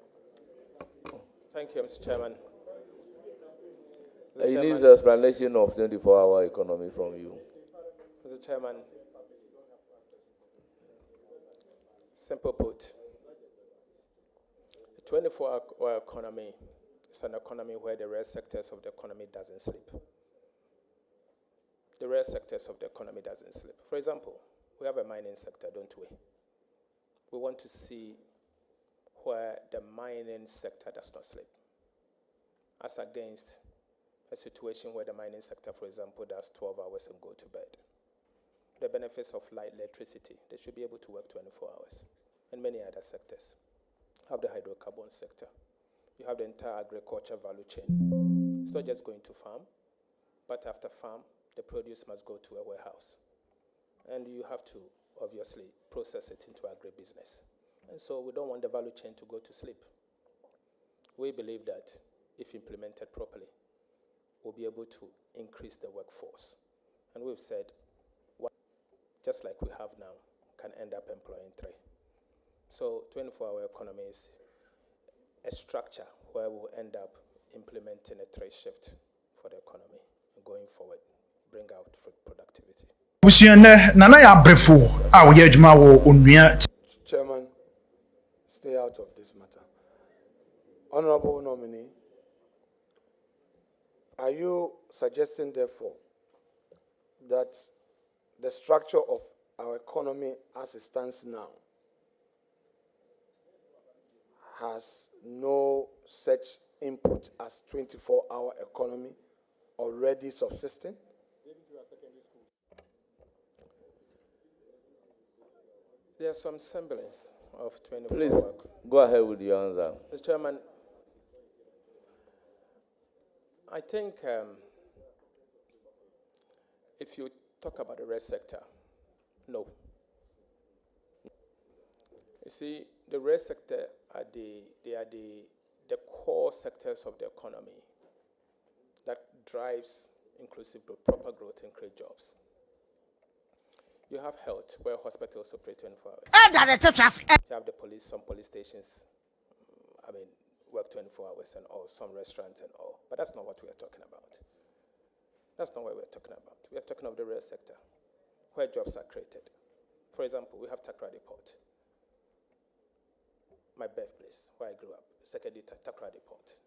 Thank you, Mr. Chairman. He needs an explanation of 24-hour economy from you. Mr. Chairman, simple put, the 24-hour economy is an economy where the rare sectors of the economy doesn't sleep. The rare sectors of the economy doesn't sleep. For example, we have a mining sector, don't we? We want to see where the mining sector does not sleep, as against a situation where the mining sector, for example, does 12 hours and go to bed. The benefits of light electricity, they should be able to work 24 hours. And many other sectors. You have the hydrocarbon sector. You have the entire agriculture value chain. It's not just going to farm, but after farm, the produce must go to a warehouse. And you have to, obviously, process it into agribusiness. And so we don't want the value chain to go to sleep. We believe that if implemented properly, we'll be able to increase the workforce. And we've said, just like we have now, can end up employing 3. So 24-hour economy is a structure where we'll end up implementing a 3 shift for the economy and going forward, bring out productivity. Nana ya brefo a woyɛ adwuma wɔ onua. Chairman, stay out of this matter. Honorable nominee, are you suggesting, therefore, that the structure of our economy as it stands now has no such input as 24-hour economy already subsisting? There's some semblance of 24 Please, hour. go ahead with your answer. Mr. Chairman, I think if you talk about the red sector, no. You see, the red sector are the core sectors of the economy that drives inclusive growth, proper growth, and create jobs. You have health, where hospitals operate 24 hours. You have the police, some police stations, work 24 hours and all, some restaurants and all. But that's not what we are talking about. That's not what we're talking about. We are talking of the real sector, where jobs are created. For example, we have Takrady Port, my birthplace, where I grew up, secondly, Takrady Port.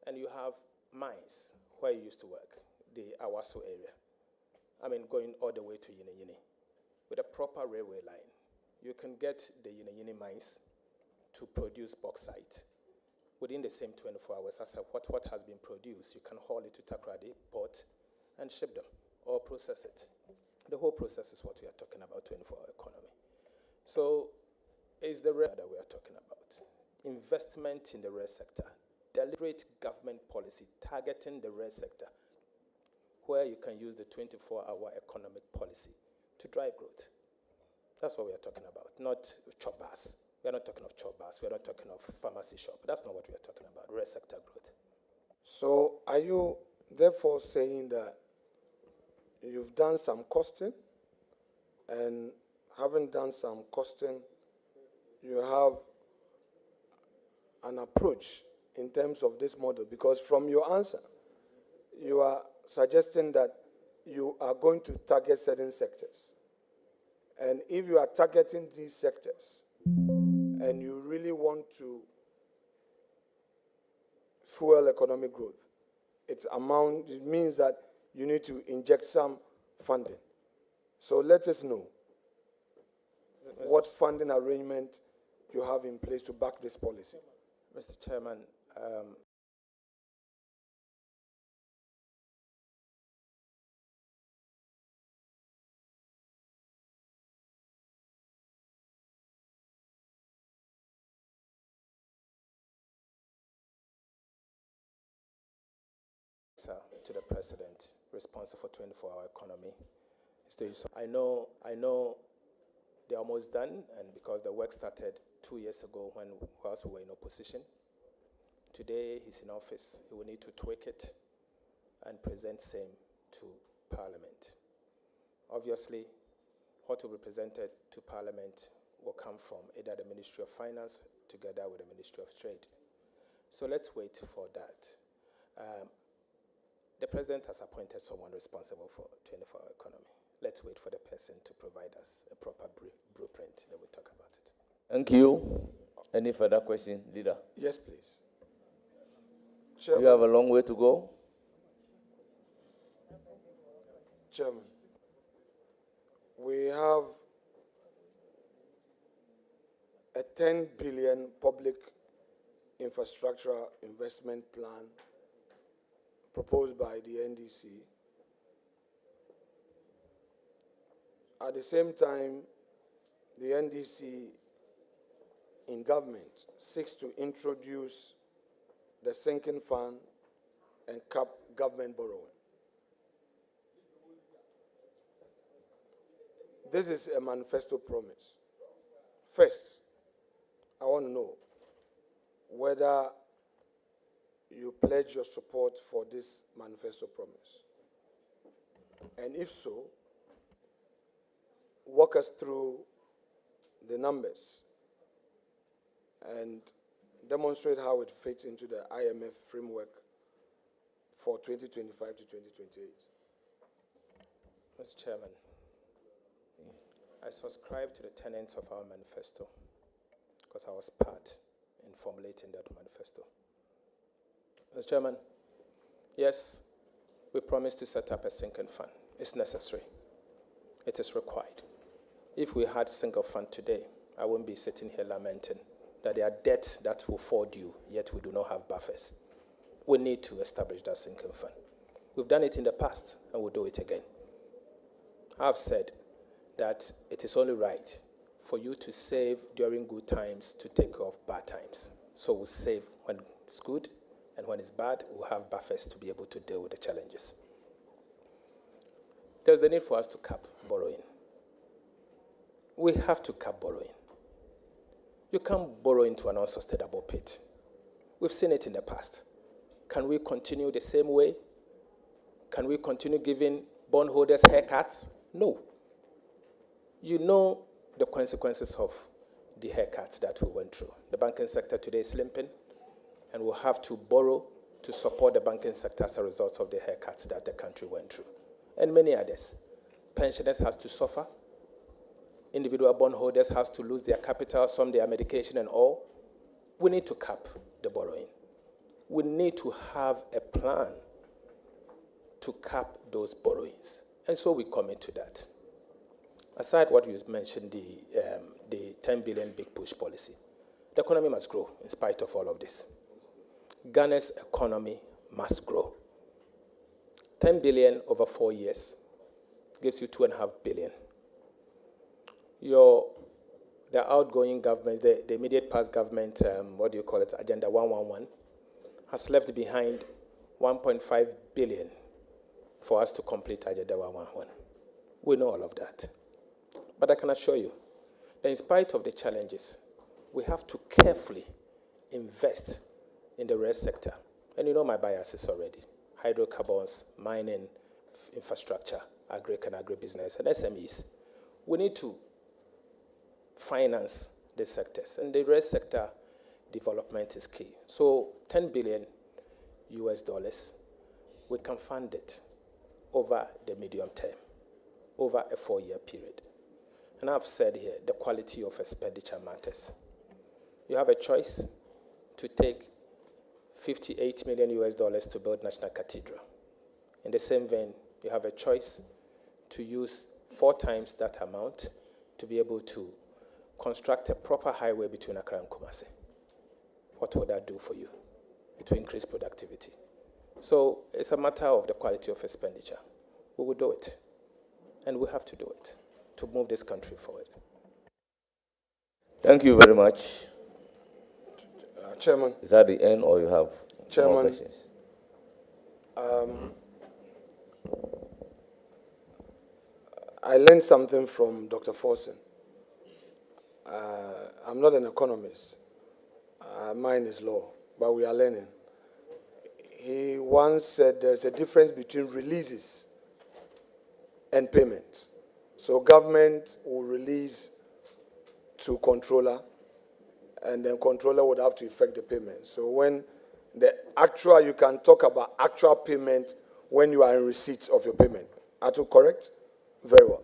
And you have mines, where I used to work, the Awaso area. Going all the way to Yini. With a proper railway line, you can get the Yini mines to produce bauxite within the same 24 hours. As what has been produced, you can haul it to Takrady Port and ship them or process it. The whole process is what we are talking about, 24-hour economy. So it's the rail that we are talking about. Investment in the rail sector, deliberate government policy targeting the rail sector, where you can use the 24-hour economic policy to drive growth. That's what we are talking about, not chop bars. We are not talking of chop bars. We are not talking of pharmacy shop. That's not what we are talking about, rail sector growth. So are you therefore saying that you've done some costing, and having done some costing, you have an approach in terms of this model? Because from your answer, you are suggesting that you are going to target certain sectors. And if you are targeting these sectors and you really want to fuel economic growth, it means that you need to inject some funding. So let us know what funding arrangement you have in place to back this policy. Mr. Chairman, to the president responsible for 24-hour economy. I know they're almost done, and because the work started 2 years ago whilst we were in opposition. Today he's in office. He will need to tweak it and present same to Parliament. Obviously, what will be presented to Parliament will come from either the Ministry of Finance together with the Ministry of Trade. So let's wait for that. The president has appointed someone responsible for 24-hour economy. Let's wait for the person to provide us a proper blueprint, then we'll talk about it. Thank you. Any further question, Leader? Yes, please. Chairman. You have a long way to go. Chairman, we have a 10 billion public infrastructure investment plan proposed by the NDC. At the same time, the NDC in government seeks to introduce the sinking fund and cap government borrowing. This is a manifesto promise. First, I want to know whether you pledge your support for this manifesto promise. And if so, walk us through the numbers and demonstrate how it fits into the IMF framework for 2025 to 2028. Mr. Chairman, I subscribe to the tenets of our manifesto because I was part in formulating that manifesto. Mr. Chairman, yes, we promised to set up a sinking fund. It's necessary. It is required. If we had single fund today, I wouldn't be sitting here lamenting that there are debts that will fall due, yet we do not have buffers. We need to establish that sinking fund. We've done it in the past, and we'll do it again. I've said that it is only right for you to save during good times to take off bad times. So we'll save when it's good, and when it's bad, we'll have buffers to be able to deal with the challenges. There's the need for us to cap borrowing. We have to cap borrowing. You can't borrow into an unsustainable pit. We've seen it in the past. Can we continue the same way? Can we continue giving bondholders haircuts? No. You know the consequences of the haircuts that we went through. The banking sector today is limping, and we'll have to borrow to support the banking sector as a result of the haircuts that the country went through. And many others. Pensioners have to suffer. Individual bondholders have to lose their capital, some their medication and all. We need to cap the borrowing. We need to have a plan to cap those borrowings. And so we commit to that. Aside what you mentioned, the 10 billion big push policy, the economy must grow in spite of all of this. Ghana's economy must grow. 10 billion over 4 years gives you 2.5 billion. The outgoing government, the immediate past government, Agenda 111, has left behind 1.5 billion for us to complete Agenda 111. We know all of that. But I can assure you that in spite of the challenges, we have to carefully invest in the rare sector. And you know my biases already. Hydrocarbons, mining, infrastructure, agric and agribusiness, and SMEs. We need to finance the sectors, and the rare sector development is key. So 10 billion US dollars, we can fund it over the medium term, over a 4-year period. And I've said here, the quality of expenditure matters. You have a choice to take 58 million US dollars to build National Cathedral. In the same vein, you have a choice to use 4 times that amount to be able to construct a proper highway between Accra and Kumasi. What would that do for you? It will increase productivity. So it's a matter of the quality of expenditure. We will do it. And we have to do it to move this country forward. Thank you very much. Chairman. Is that the end, or you have more Chairman, questions? I learned something from Dr. Forson. I'm not an economist. Mine is law, but we are learning. He once said there's a difference between releases and payments. So government will release to controller, and then controller would have to effect the payment. So when you can talk about actual payment when you are in receipt of your payment. Are you correct? Very well.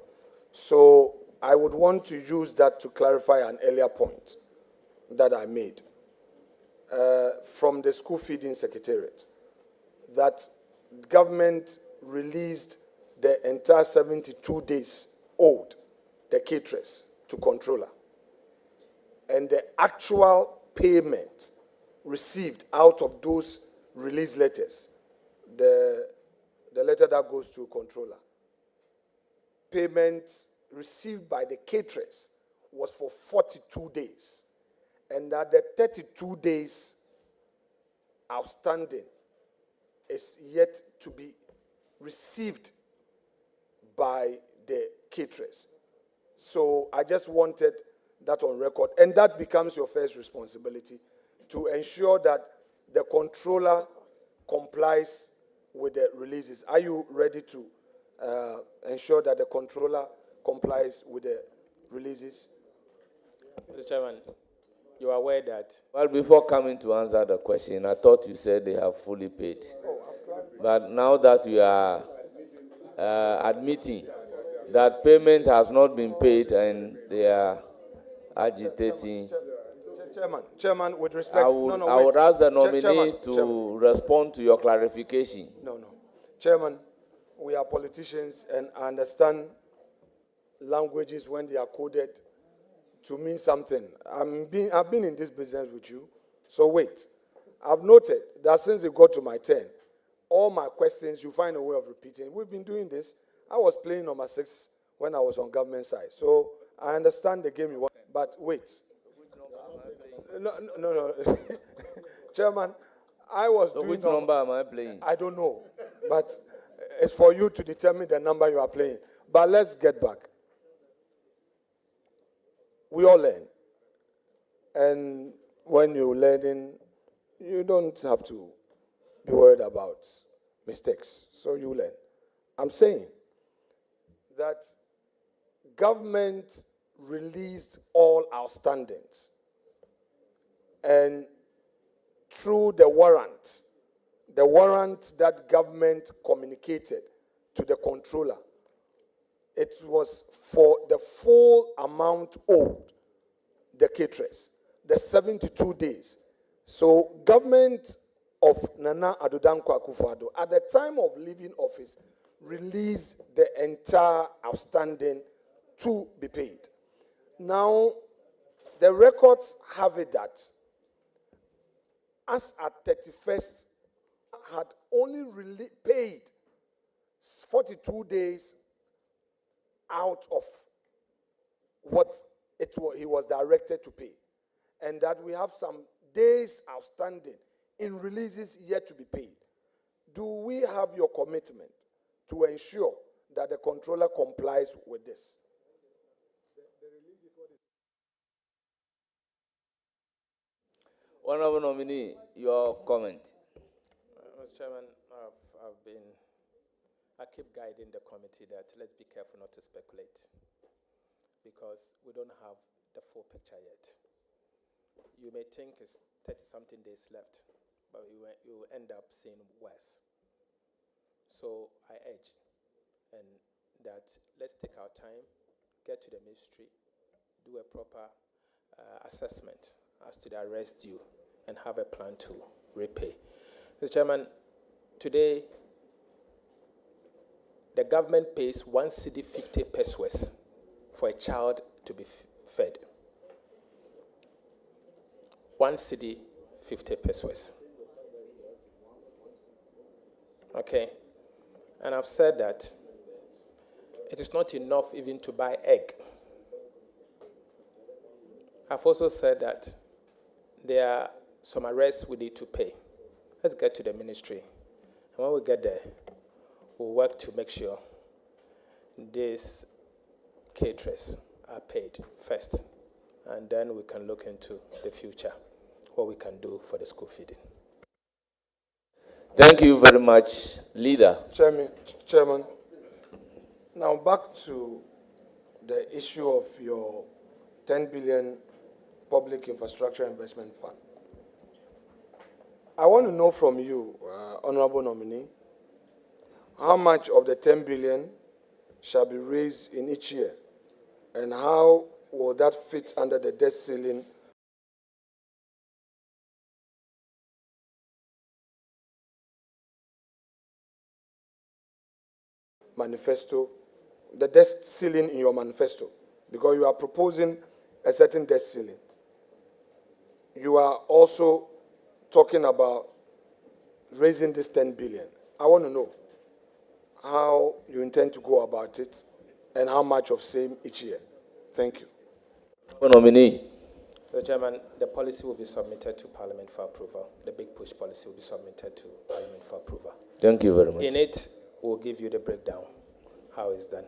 So I would want to use that to clarify an earlier point that I made from the school feeding secretariat, that government released the entire 72 days owed the caterers to controller. And the actual payment received out of those release letters, the letter that goes to controller, payment received by the caterers was for 42 days. And that the 32 days outstanding is yet to be received by the caterers. So I just wanted that on record. And that becomes your first responsibility, to ensure that the controller complies with the releases. Are you ready to ensure that the controller complies with the releases? Mr. Chairman, you are aware that... Well, before coming to answer the question, I thought you said they have fully paid. But now that you are admitting that payment has not been paid and they are agitating. Chairman, with respect, I would ask the nominee to respond to your clarification. No. Chairman, we are politicians and I understand languages when they are coded to mean something. I've been in this business with you, so wait. I've noted that since it got to my turn, all my questions, you find a way of repeating. We've been doing this. I was playing number 6 when I was on government side, so I understand the game you want, but wait. No. Chairman, I was doing... Which number am I playing? I don't know, but it's for you to determine the number you are playing. But let's get back. We all learn. And when you're learning, you don't have to be worried about mistakes. So you learn. I'm saying that government released all outstandings. And through the warrant that government communicated to the controller, it was for the full amount owed the caterers, the 72 days. So government of Nana Addo Dankwa Akufo-Addo, at the time of leaving office, released the entire outstanding to be paid. Now, the records have it that as at 31st, had only paid 42 days out of what he was directed to pay. And that we have some days outstanding in releases yet to be paid. Do we have your commitment to ensure that the controller complies with this? Honorable nominee, your comment. Mr. Chairman, I keep guiding the committee that let's be careful not to speculate because we don't have the full picture yet. You may think it's 30-something days left, but you will end up seeing worse. So I urge that let's take our time, get to the ministry, do a proper assessment as to the arrest due, and have a plan to repay. Mr. Chairman, today, the government pays 1 cedi 50 pesos for a child to be fed. 1 cedi 50 pesos. Okay? And I've said that it is not enough even to buy egg. I've also said that there are some arrests we need to pay. Let's get to the ministry. And when we get there, we'll work to make sure these caterers are paid first. And then we can look into the future, what we can do for the school feeding. Thank you very much, Leader. Chairman, now back to the issue of your 10 billion Public Infrastructure Investment Fund. I want to know from you, Honorable Nominee, how much of the 10 billion shall be raised in each year, and how will that fit under the debt ceiling manifesto, the debt ceiling in your manifesto, because you are proposing a certain debt ceiling. You are also talking about raising this 10 billion. I want to know how you intend to go about it and how much of same each year. Thank you. Nominee. Mr. Chairman, the policy will be submitted to Parliament for approval. The big push policy will be submitted to Parliament for approval. Thank you very much. In it, we'll give you the breakdown, how it's done,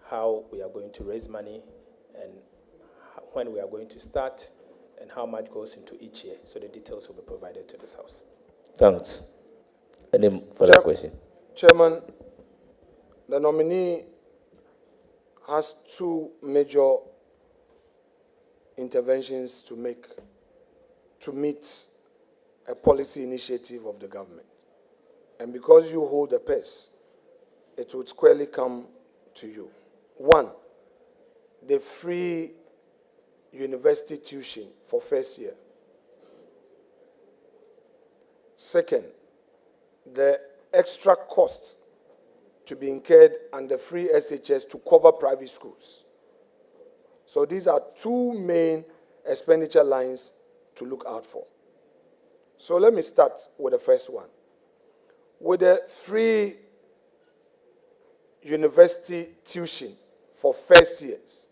how we are going to raise money, and when we are going to start, and how much goes into each year. So the details will be provided to this House. Thanks. Any further question? Chairman, the nominee has two major interventions to make to meet a policy initiative of the government. And because you hold the purse, it would squarely come to you. One, the free university tuition for first year. Second, the extra costs to be incurred under free SHS to cover private schools. So these are two main expenditure lines to look out for. So let me start with the first one. With the free university tuition for first years,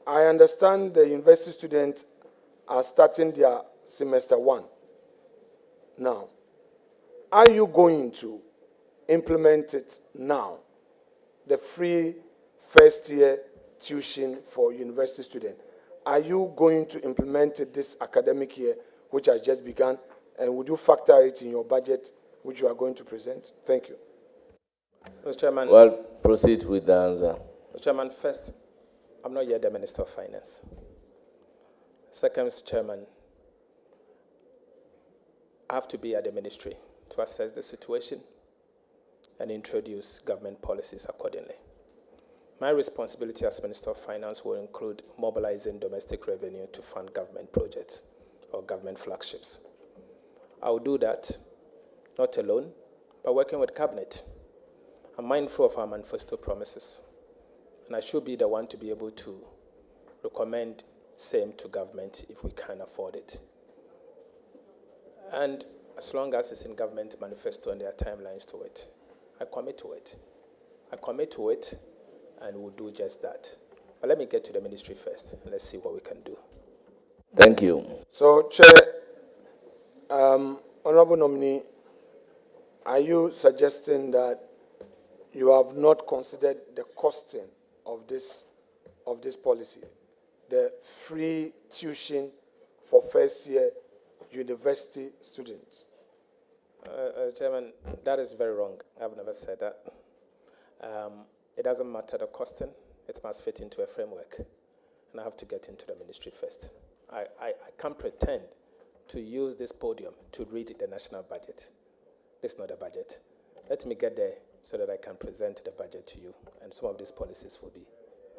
I understand the university students are starting their semester 1. Now, are you going to implement it now? The free first year tuition for university students. Are you going to implement it this academic year, which has just begun? And would you factor it in your budget, which you are going to present? Thank you. Mr. Chairman. Well, proceed with the answer. Mr. Chairman, first, I'm not yet the Minister of Finance. Second, Mr. Chairman, I have to be at the ministry to assess the situation and introduce government policies accordingly. My responsibility as Minister of Finance will include mobilizing domestic revenue to fund government projects or government flagships. I will do that, not alone, but working with Cabinet. I'm mindful of our manifesto promises, and I should be the one to be able to recommend same to government if we can afford it. And as long as it's in government manifesto and there are timelines to it, I commit to it. I commit to it, and we'll do just that. But let me get to the ministry first, and let's see what we can do. Thank you. So, Chair, Honorable Nominee, are you suggesting that you have not considered the costing of this policy, the free tuition for first year university students? Chairman, that is very wrong. I've never said that. It doesn't matter the costing. It must fit into a framework. And I have to get into the ministry first. I can't pretend to use this podium to read the national budget. This is not a budget. Let me get there so that I can present the budget to you, and some of these policies will be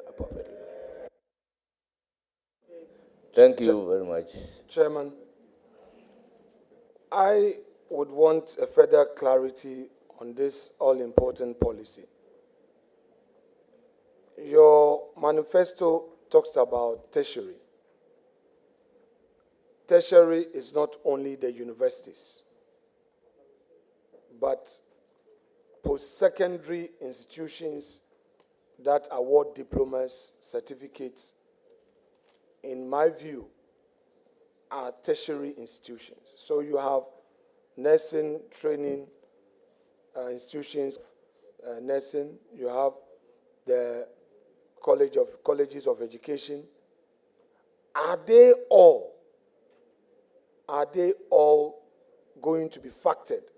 appropriately. Thank you very much. Chairman, I would want a further clarity on this all-important policy. Your manifesto talks about tertiary. Tertiary is not only the universities, but post-secondary institutions that award diplomas, certificates, in my view, are tertiary institutions. So you have nursing training institutions, nursing, you have the colleges of education. Are they all going to be factored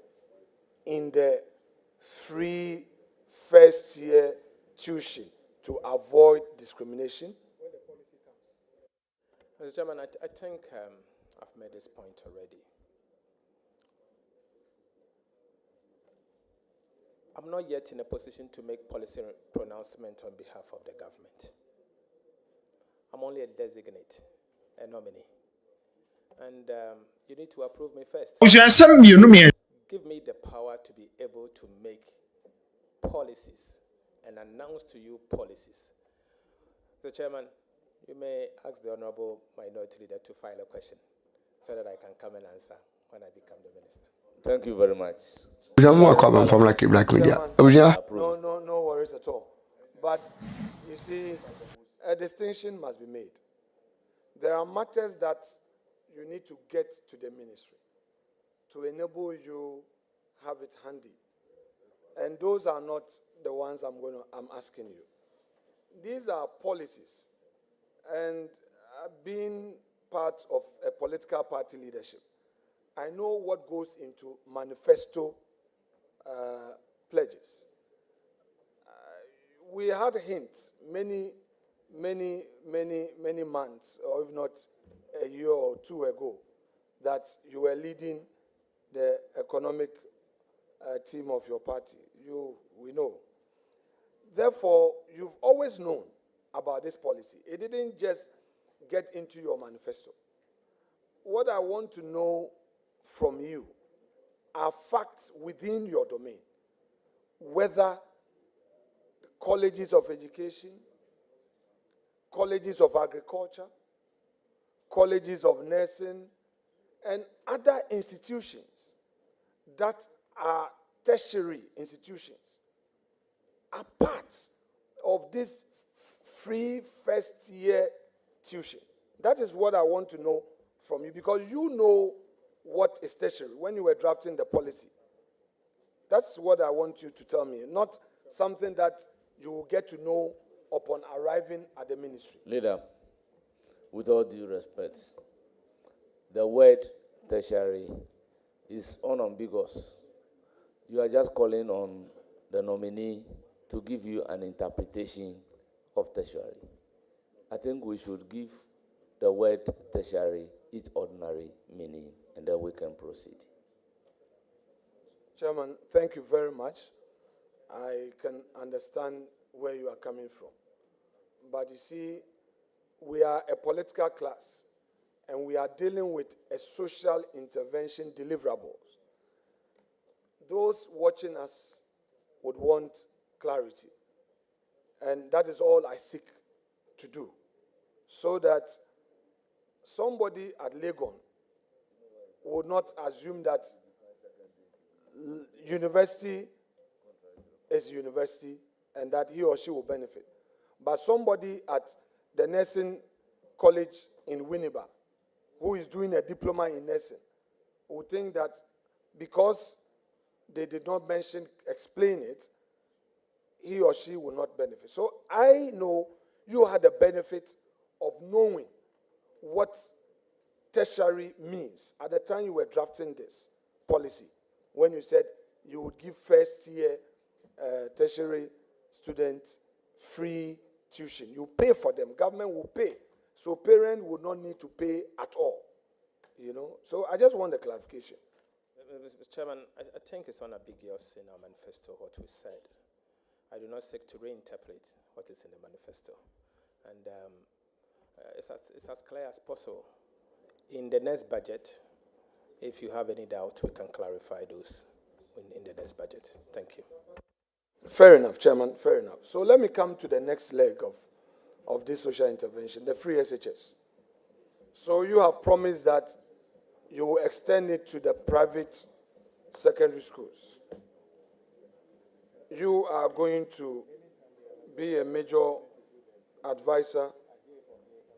in the free first year tuition to avoid discrimination? Mr. Chairman, I think I've made this point already. I'm not yet in a position to make policy pronouncement on behalf of the government. I'm only a designate, a nominee. And you need to approve me first. Give me the power to be able to make policies and announce to you policies. So, Chairman, you may ask the Honorable Minority Leader to file a question so that I can come and answer when I become the Minister. Thank you very much. No worries at all. But you see, a distinction must be made. There are matters that you need to get to the ministry to enable you have it handy. And those are not the ones I'm asking you. These are policies. And being part of a political party leadership, I know what goes into manifesto pledges. We had hints many months, or if not a year or two ago, that you were leading the economic team of your party. We know. Therefore, you've always known about this policy. It didn't just get into your manifesto. What I want to know from you are facts within your domain, whether colleges of education, colleges of agriculture, colleges of nursing, and other institutions that are tertiary institutions are part of this free first year tuition. That is what I want to know from you, because you know what is tertiary when you were drafting the policy. That's what I want you to tell me, not something that you will get to know upon arriving at the ministry. Leader, with all due respect, the word tertiary is unambiguous. You are just calling on the nominee to give you an interpretation of tertiary. I think we should give the word tertiary its ordinary meaning, and then we can proceed. Chairman, thank you very much. I can understand where you are coming from. But you see, we are a political class, and we are dealing with a social intervention deliverables. Those watching us would want clarity, and that is all I seek to do, so that somebody at Legon would not assume that university is university and that he or she will benefit. But somebody at the nursing college in Winneba who is doing a diploma in nursing would think that because they did not explain it, he or she will not benefit. So I know you had the benefit of knowing what tertiary means at the time you were drafting this policy, when you said you would give first year tertiary students free tuition. You pay for them, government will pay. So parents would not need to pay at all. You know, so I just want the clarification. Mr. Chairman, I think it's unambiguous in our manifesto what we said. I do not seek to reinterpret what is in the manifesto. And it's as clear as possible. In the next budget, if you have any doubt, we can clarify those in the next budget. Thank you. Fair enough, Chairman, fair enough. So let me come to the next leg of this social intervention, the free SHS. So you have promised that you will extend it to the private secondary schools. You are going to be a major advisor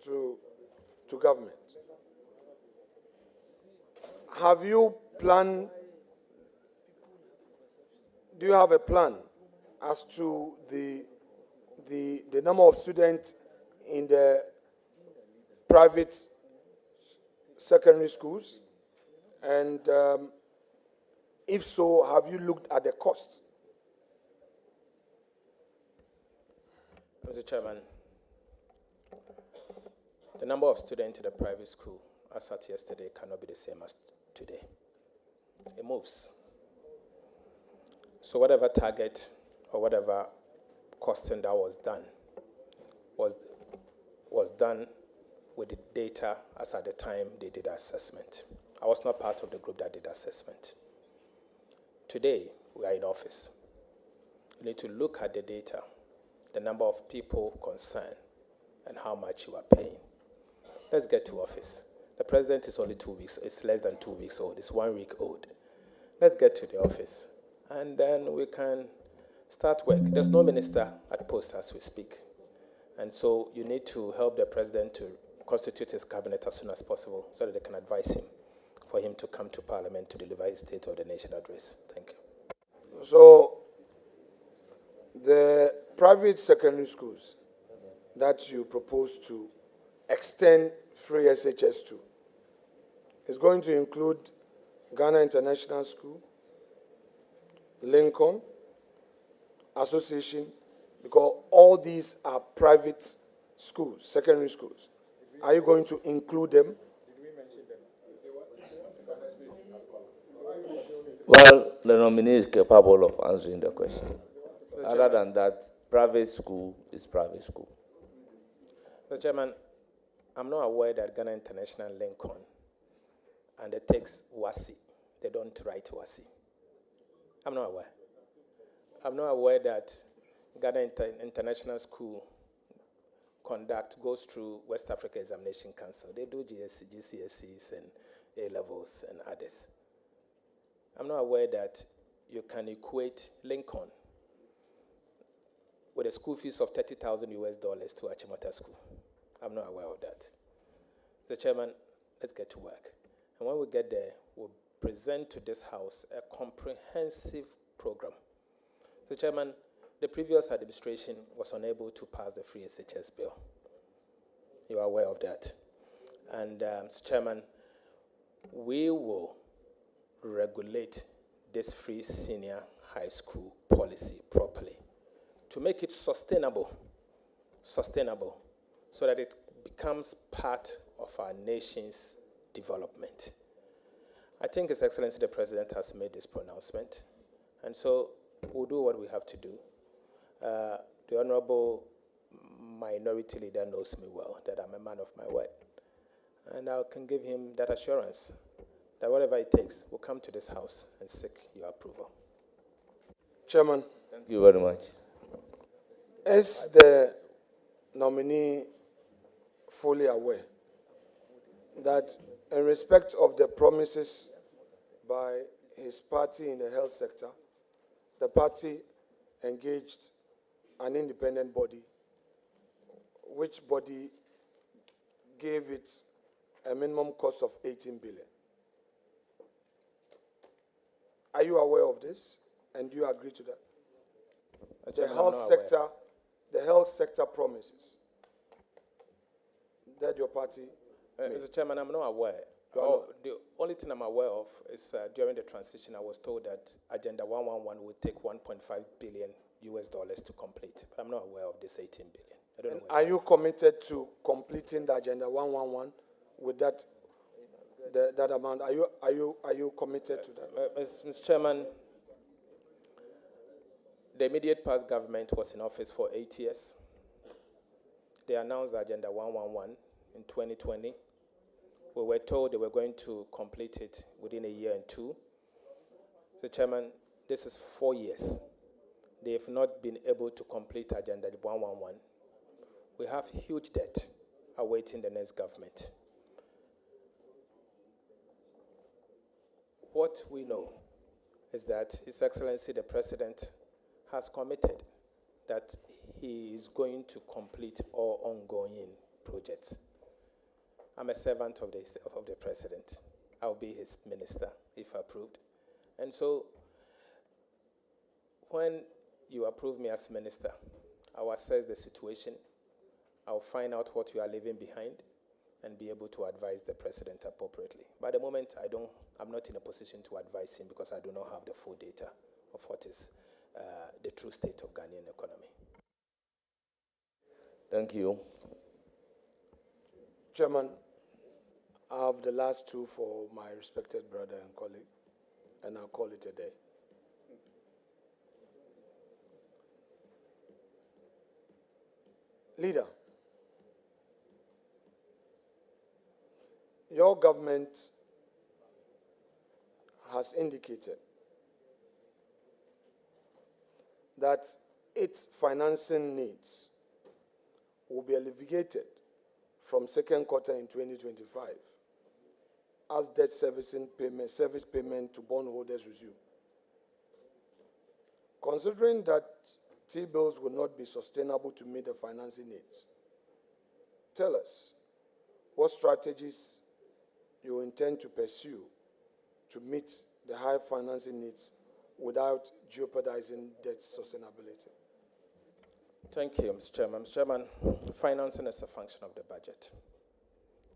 to government. Have you planned, do you have a plan as to the number of students in the private secondary schools? And if so, have you looked at the cost? Mr. Chairman, the number of students in the private school as at yesterday cannot be the same as today. It moves. So whatever target or whatever costing that was done was done with the data as at the time they did assessment. I was not part of the group that did assessment. Today, we are in office. You need to look at the data, the number of people concerned, and how much you are paying. Let's get to office. The president is only 2 weeks, it's less than 2 weeks old, it's 1 week old. Let's get to the office, and then we can start work. There's no minister at post as we speak. And so you need to help the president to constitute his cabinet as soon as possible so that they can advise him for him to come to Parliament to deliver his State of the Nation address. Thank you. So the private secondary schools that you propose to extend free SHS to is going to include Ghana International School, Lincoln, Association, because all these are private schools, secondary schools. Are you going to include them? Well, the nominee is capable of answering the question. Other than that, Private school is private school. Mr. Chairman, I'm not aware that Ghana International Lincoln undertakes WASI. They don't write WASI. I'm not aware. I'm not aware that Ghana International School goes through West Africa Examination Council. They do GCSEs and A-levels and others. I'm not aware that you can equate Lincoln with a school fees of $30,000 to Achimota School. I'm not aware of that. The Chairman, let's get to work. And when we get there, we'll present to this House a comprehensive program. The Chairman, the previous administration was unable to pass the free SHS bill. You are aware of that. And Mr. Chairman, we will regulate this free senior high school policy properly to make it sustainable, so that it becomes part of our nation's development. I think His Excellency the President has made this pronouncement, and so we'll do what we have to do. The Honorable Minority Leader knows me well, that I'm a man of my word, and I can give him that assurance that whatever it takes, we'll come to this House and seek your approval. Chairman, Thank you very much. is the nominee fully aware that in respect of the promises by his party in the health sector, the party engaged an independent body, which body gave it a minimum cost of 18 billion? Are you aware of this? And do you agree to that? The health sector promises that your party made. Mr. Chairman, I'm not aware. The only thing I'm aware of is during the transition, I was told that Agenda 111 would take $1.5 billion to complete. But I'm not aware of this 18 billion. I don't know. Are you committed to completing the Agenda 111 with that amount? Are you committed to that? Mr. Chairman, the immediate past government was in office for 8 years. They announced the Agenda 111 in 2020. We were told they were going to complete it within a year and two. The Chairman, this is 4 years. They have not been able to complete Agenda 111. We have huge debt awaiting the next government. What we know is that His Excellency the President has committed that he is going to complete all ongoing projects. I'm a servant of the President. I'll be his minister if approved. And so when you approve me as minister, I'll assess the situation. I'll find out what you are leaving behind and be able to advise the President appropriately. By the moment, I'm not in a position to advise him because I do not have the full data of what is the true state of Ghanaian economy. Thank you. Chairman, I have the last two for my respected brother and colleague, and I'll call it a day. Leader, your government has indicated that its financing needs will be alleviated from second quarter in 2025 as debt service payment to bondholders resume. Considering that T-bills will not be sustainable to meet the financing needs, tell us what strategies you intend to pursue to meet the high financing needs without jeopardizing debt sustainability. Thank you, Mr. Chairman. Mr. Chairman, financing is a function of the budget.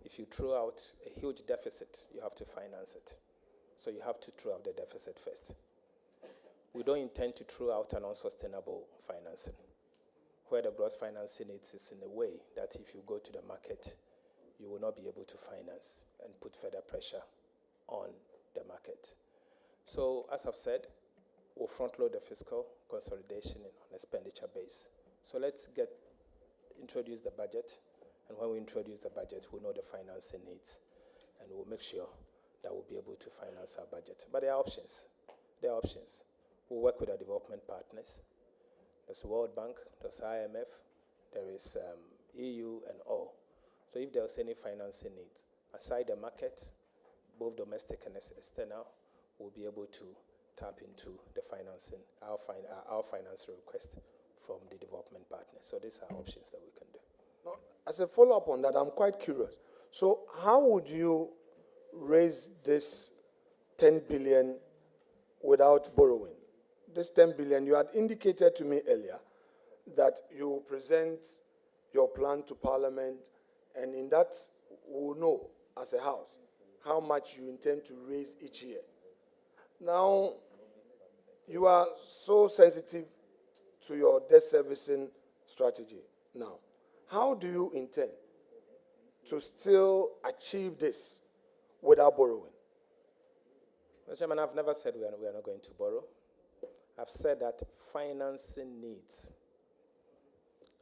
If you throw out a huge deficit, you have to finance it. So you have to throw out the deficit first. We don't intend to throw out an unsustainable financing, where the gross financing needs is in a way that if you go to the market, you will not be able to finance and put further pressure on the market. So as I've said, we'll front load the fiscal consolidation on expenditure base. So let's introduce the budget, and when we introduce the budget, we'll know the financing needs, and we'll make sure that we'll be able to finance our budget. But there are options. There are options. We'll work with our development partners. There's World Bank, there's IMF, there is EU and all. So if there's any financing need, aside the market, both domestic and external, we'll be able to tap into the financing, our financial request from the development partners. So these are options that we can do. Now, as a follow-up on that, I'm quite curious. So how would you raise this 10 billion without borrowing? This 10 billion, you had indicated to me earlier that you will present your plan to Parliament, and in that we'll know as a house how much you intend to raise each year. Now, you are so sensitive to your debt servicing strategy. Now, how do you intend to still achieve this without borrowing? Mr. Chairman, I've never said we are not going to borrow. I've said that financing needs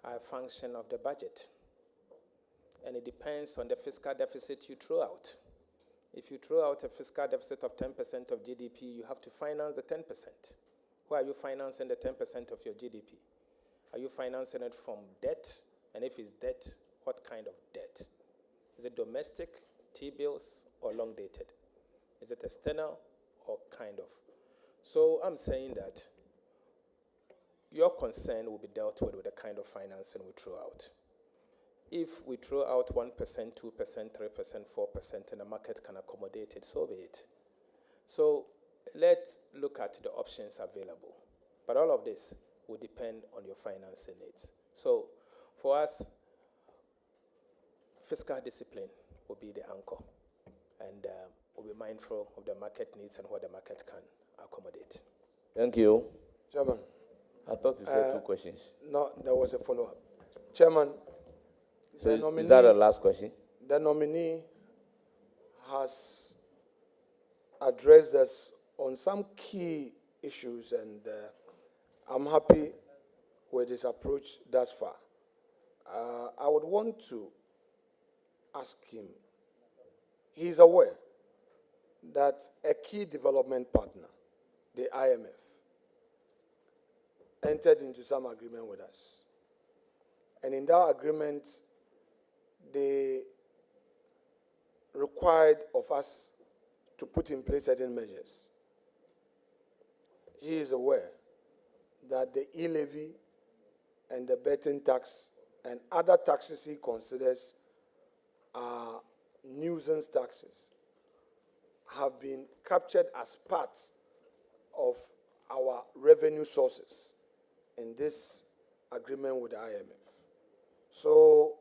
are a function of the budget. And it depends on the fiscal deficit you throw out. If you throw out a fiscal deficit of 10% of GDP, you have to finance the 10%. Where are you financing the 10% of your GDP? Are you financing it from debt? And if it's debt, what kind of debt? Is it domestic, T-bills, or long-dated? Is it external or kind of? So I'm saying that your concern will be dealt with the kind of financing we throw out. If we throw out 1%, 2%, 3%, 4%, and the market can accommodate it, so be it. So let's look at the options available. But all of this will depend on your financing needs. So for us, fiscal discipline will be the anchor. And we'll be mindful of the market needs and what the market can accommodate. Thank you. Chairman. I thought you said 2 questions. No, there was a follow-up. Chairman, So is that the last question? The nominee has addressed us on some key issues, and I'm happy with his approach thus far. I would want to ask him, he's aware that a key development partner, the IMF, entered into some agreement with us. And in that agreement, they required of us to put in place certain measures. He is aware that the e-levy and the betting tax and other taxes he considers are nuisance taxes have been captured as part of our revenue sources in this agreement with the IMF. So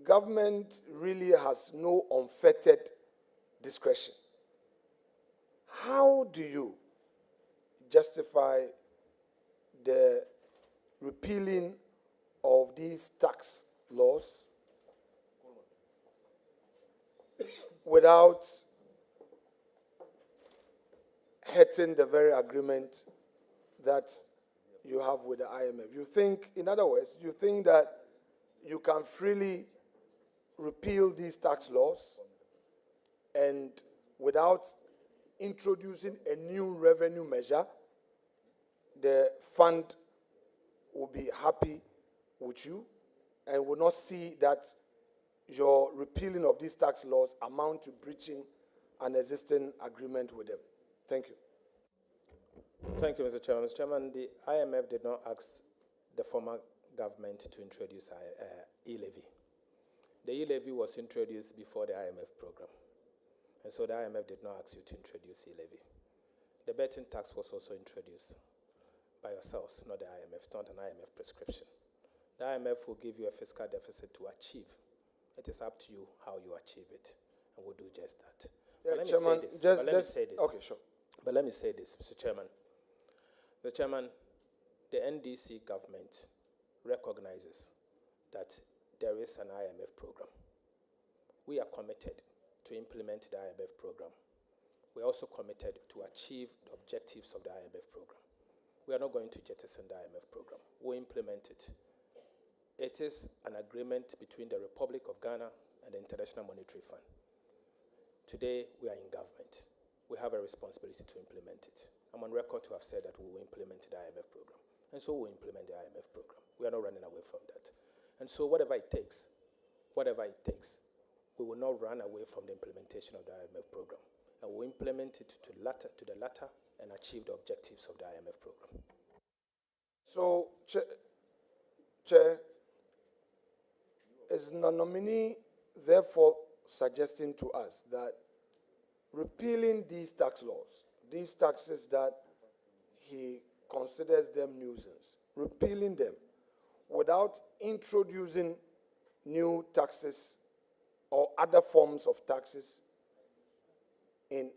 government really has no unfettered discretion. How do you justify the repealing of these tax laws without hurting the very agreement that you have with the IMF? You think, in other words, you think that you can freely repeal these tax laws and without introducing a new revenue measure, the fund will be happy with you and will not see that your repealing of these tax laws amount to breaching an existing agreement with them? Thank you. Thank you, Mr. Chairman. Mr. Chairman, the IMF did not ask the former government to introduce e-levy. The e-levy was introduced before the IMF program. And so the IMF did not ask you to introduce e-levy. The betting tax was also introduced by yourselves, not the IMF, not an IMF prescription. The IMF will give you a fiscal deficit to achieve. It is up to you how you achieve it, and we'll do just that. Yeah, but let Chairman, me say this. Okay, sure. But let me say this, Mr. Chairman. Mr. Chairman, the NDC government recognizes that there is an IMF program. We are committed to implement the IMF program. We are also committed to achieve the objectives of the IMF program. We are not going to jettison the IMF program. We implement it. It is an agreement between the Republic of Ghana and the International Monetary Fund. Today, we are in government. We have a responsibility to implement it. I'm on record to have said that we will implement the IMF program. And so we'll implement the IMF program. We are not running away from that. And so whatever it takes, we will not run away from the implementation of the IMF program. And we'll implement it to the latter and achieve the objectives of the IMF program. So, Chair, is the nominee therefore suggesting to us that repealing these tax laws, these taxes that he considers them nuisance, repealing them without introducing new taxes or other forms of taxes in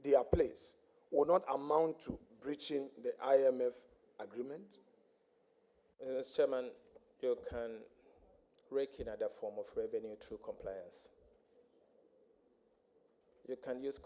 their place will not amount to breaching the IMF agreement? Mr. Chairman, you can rake in other form of revenue through compliance. You can use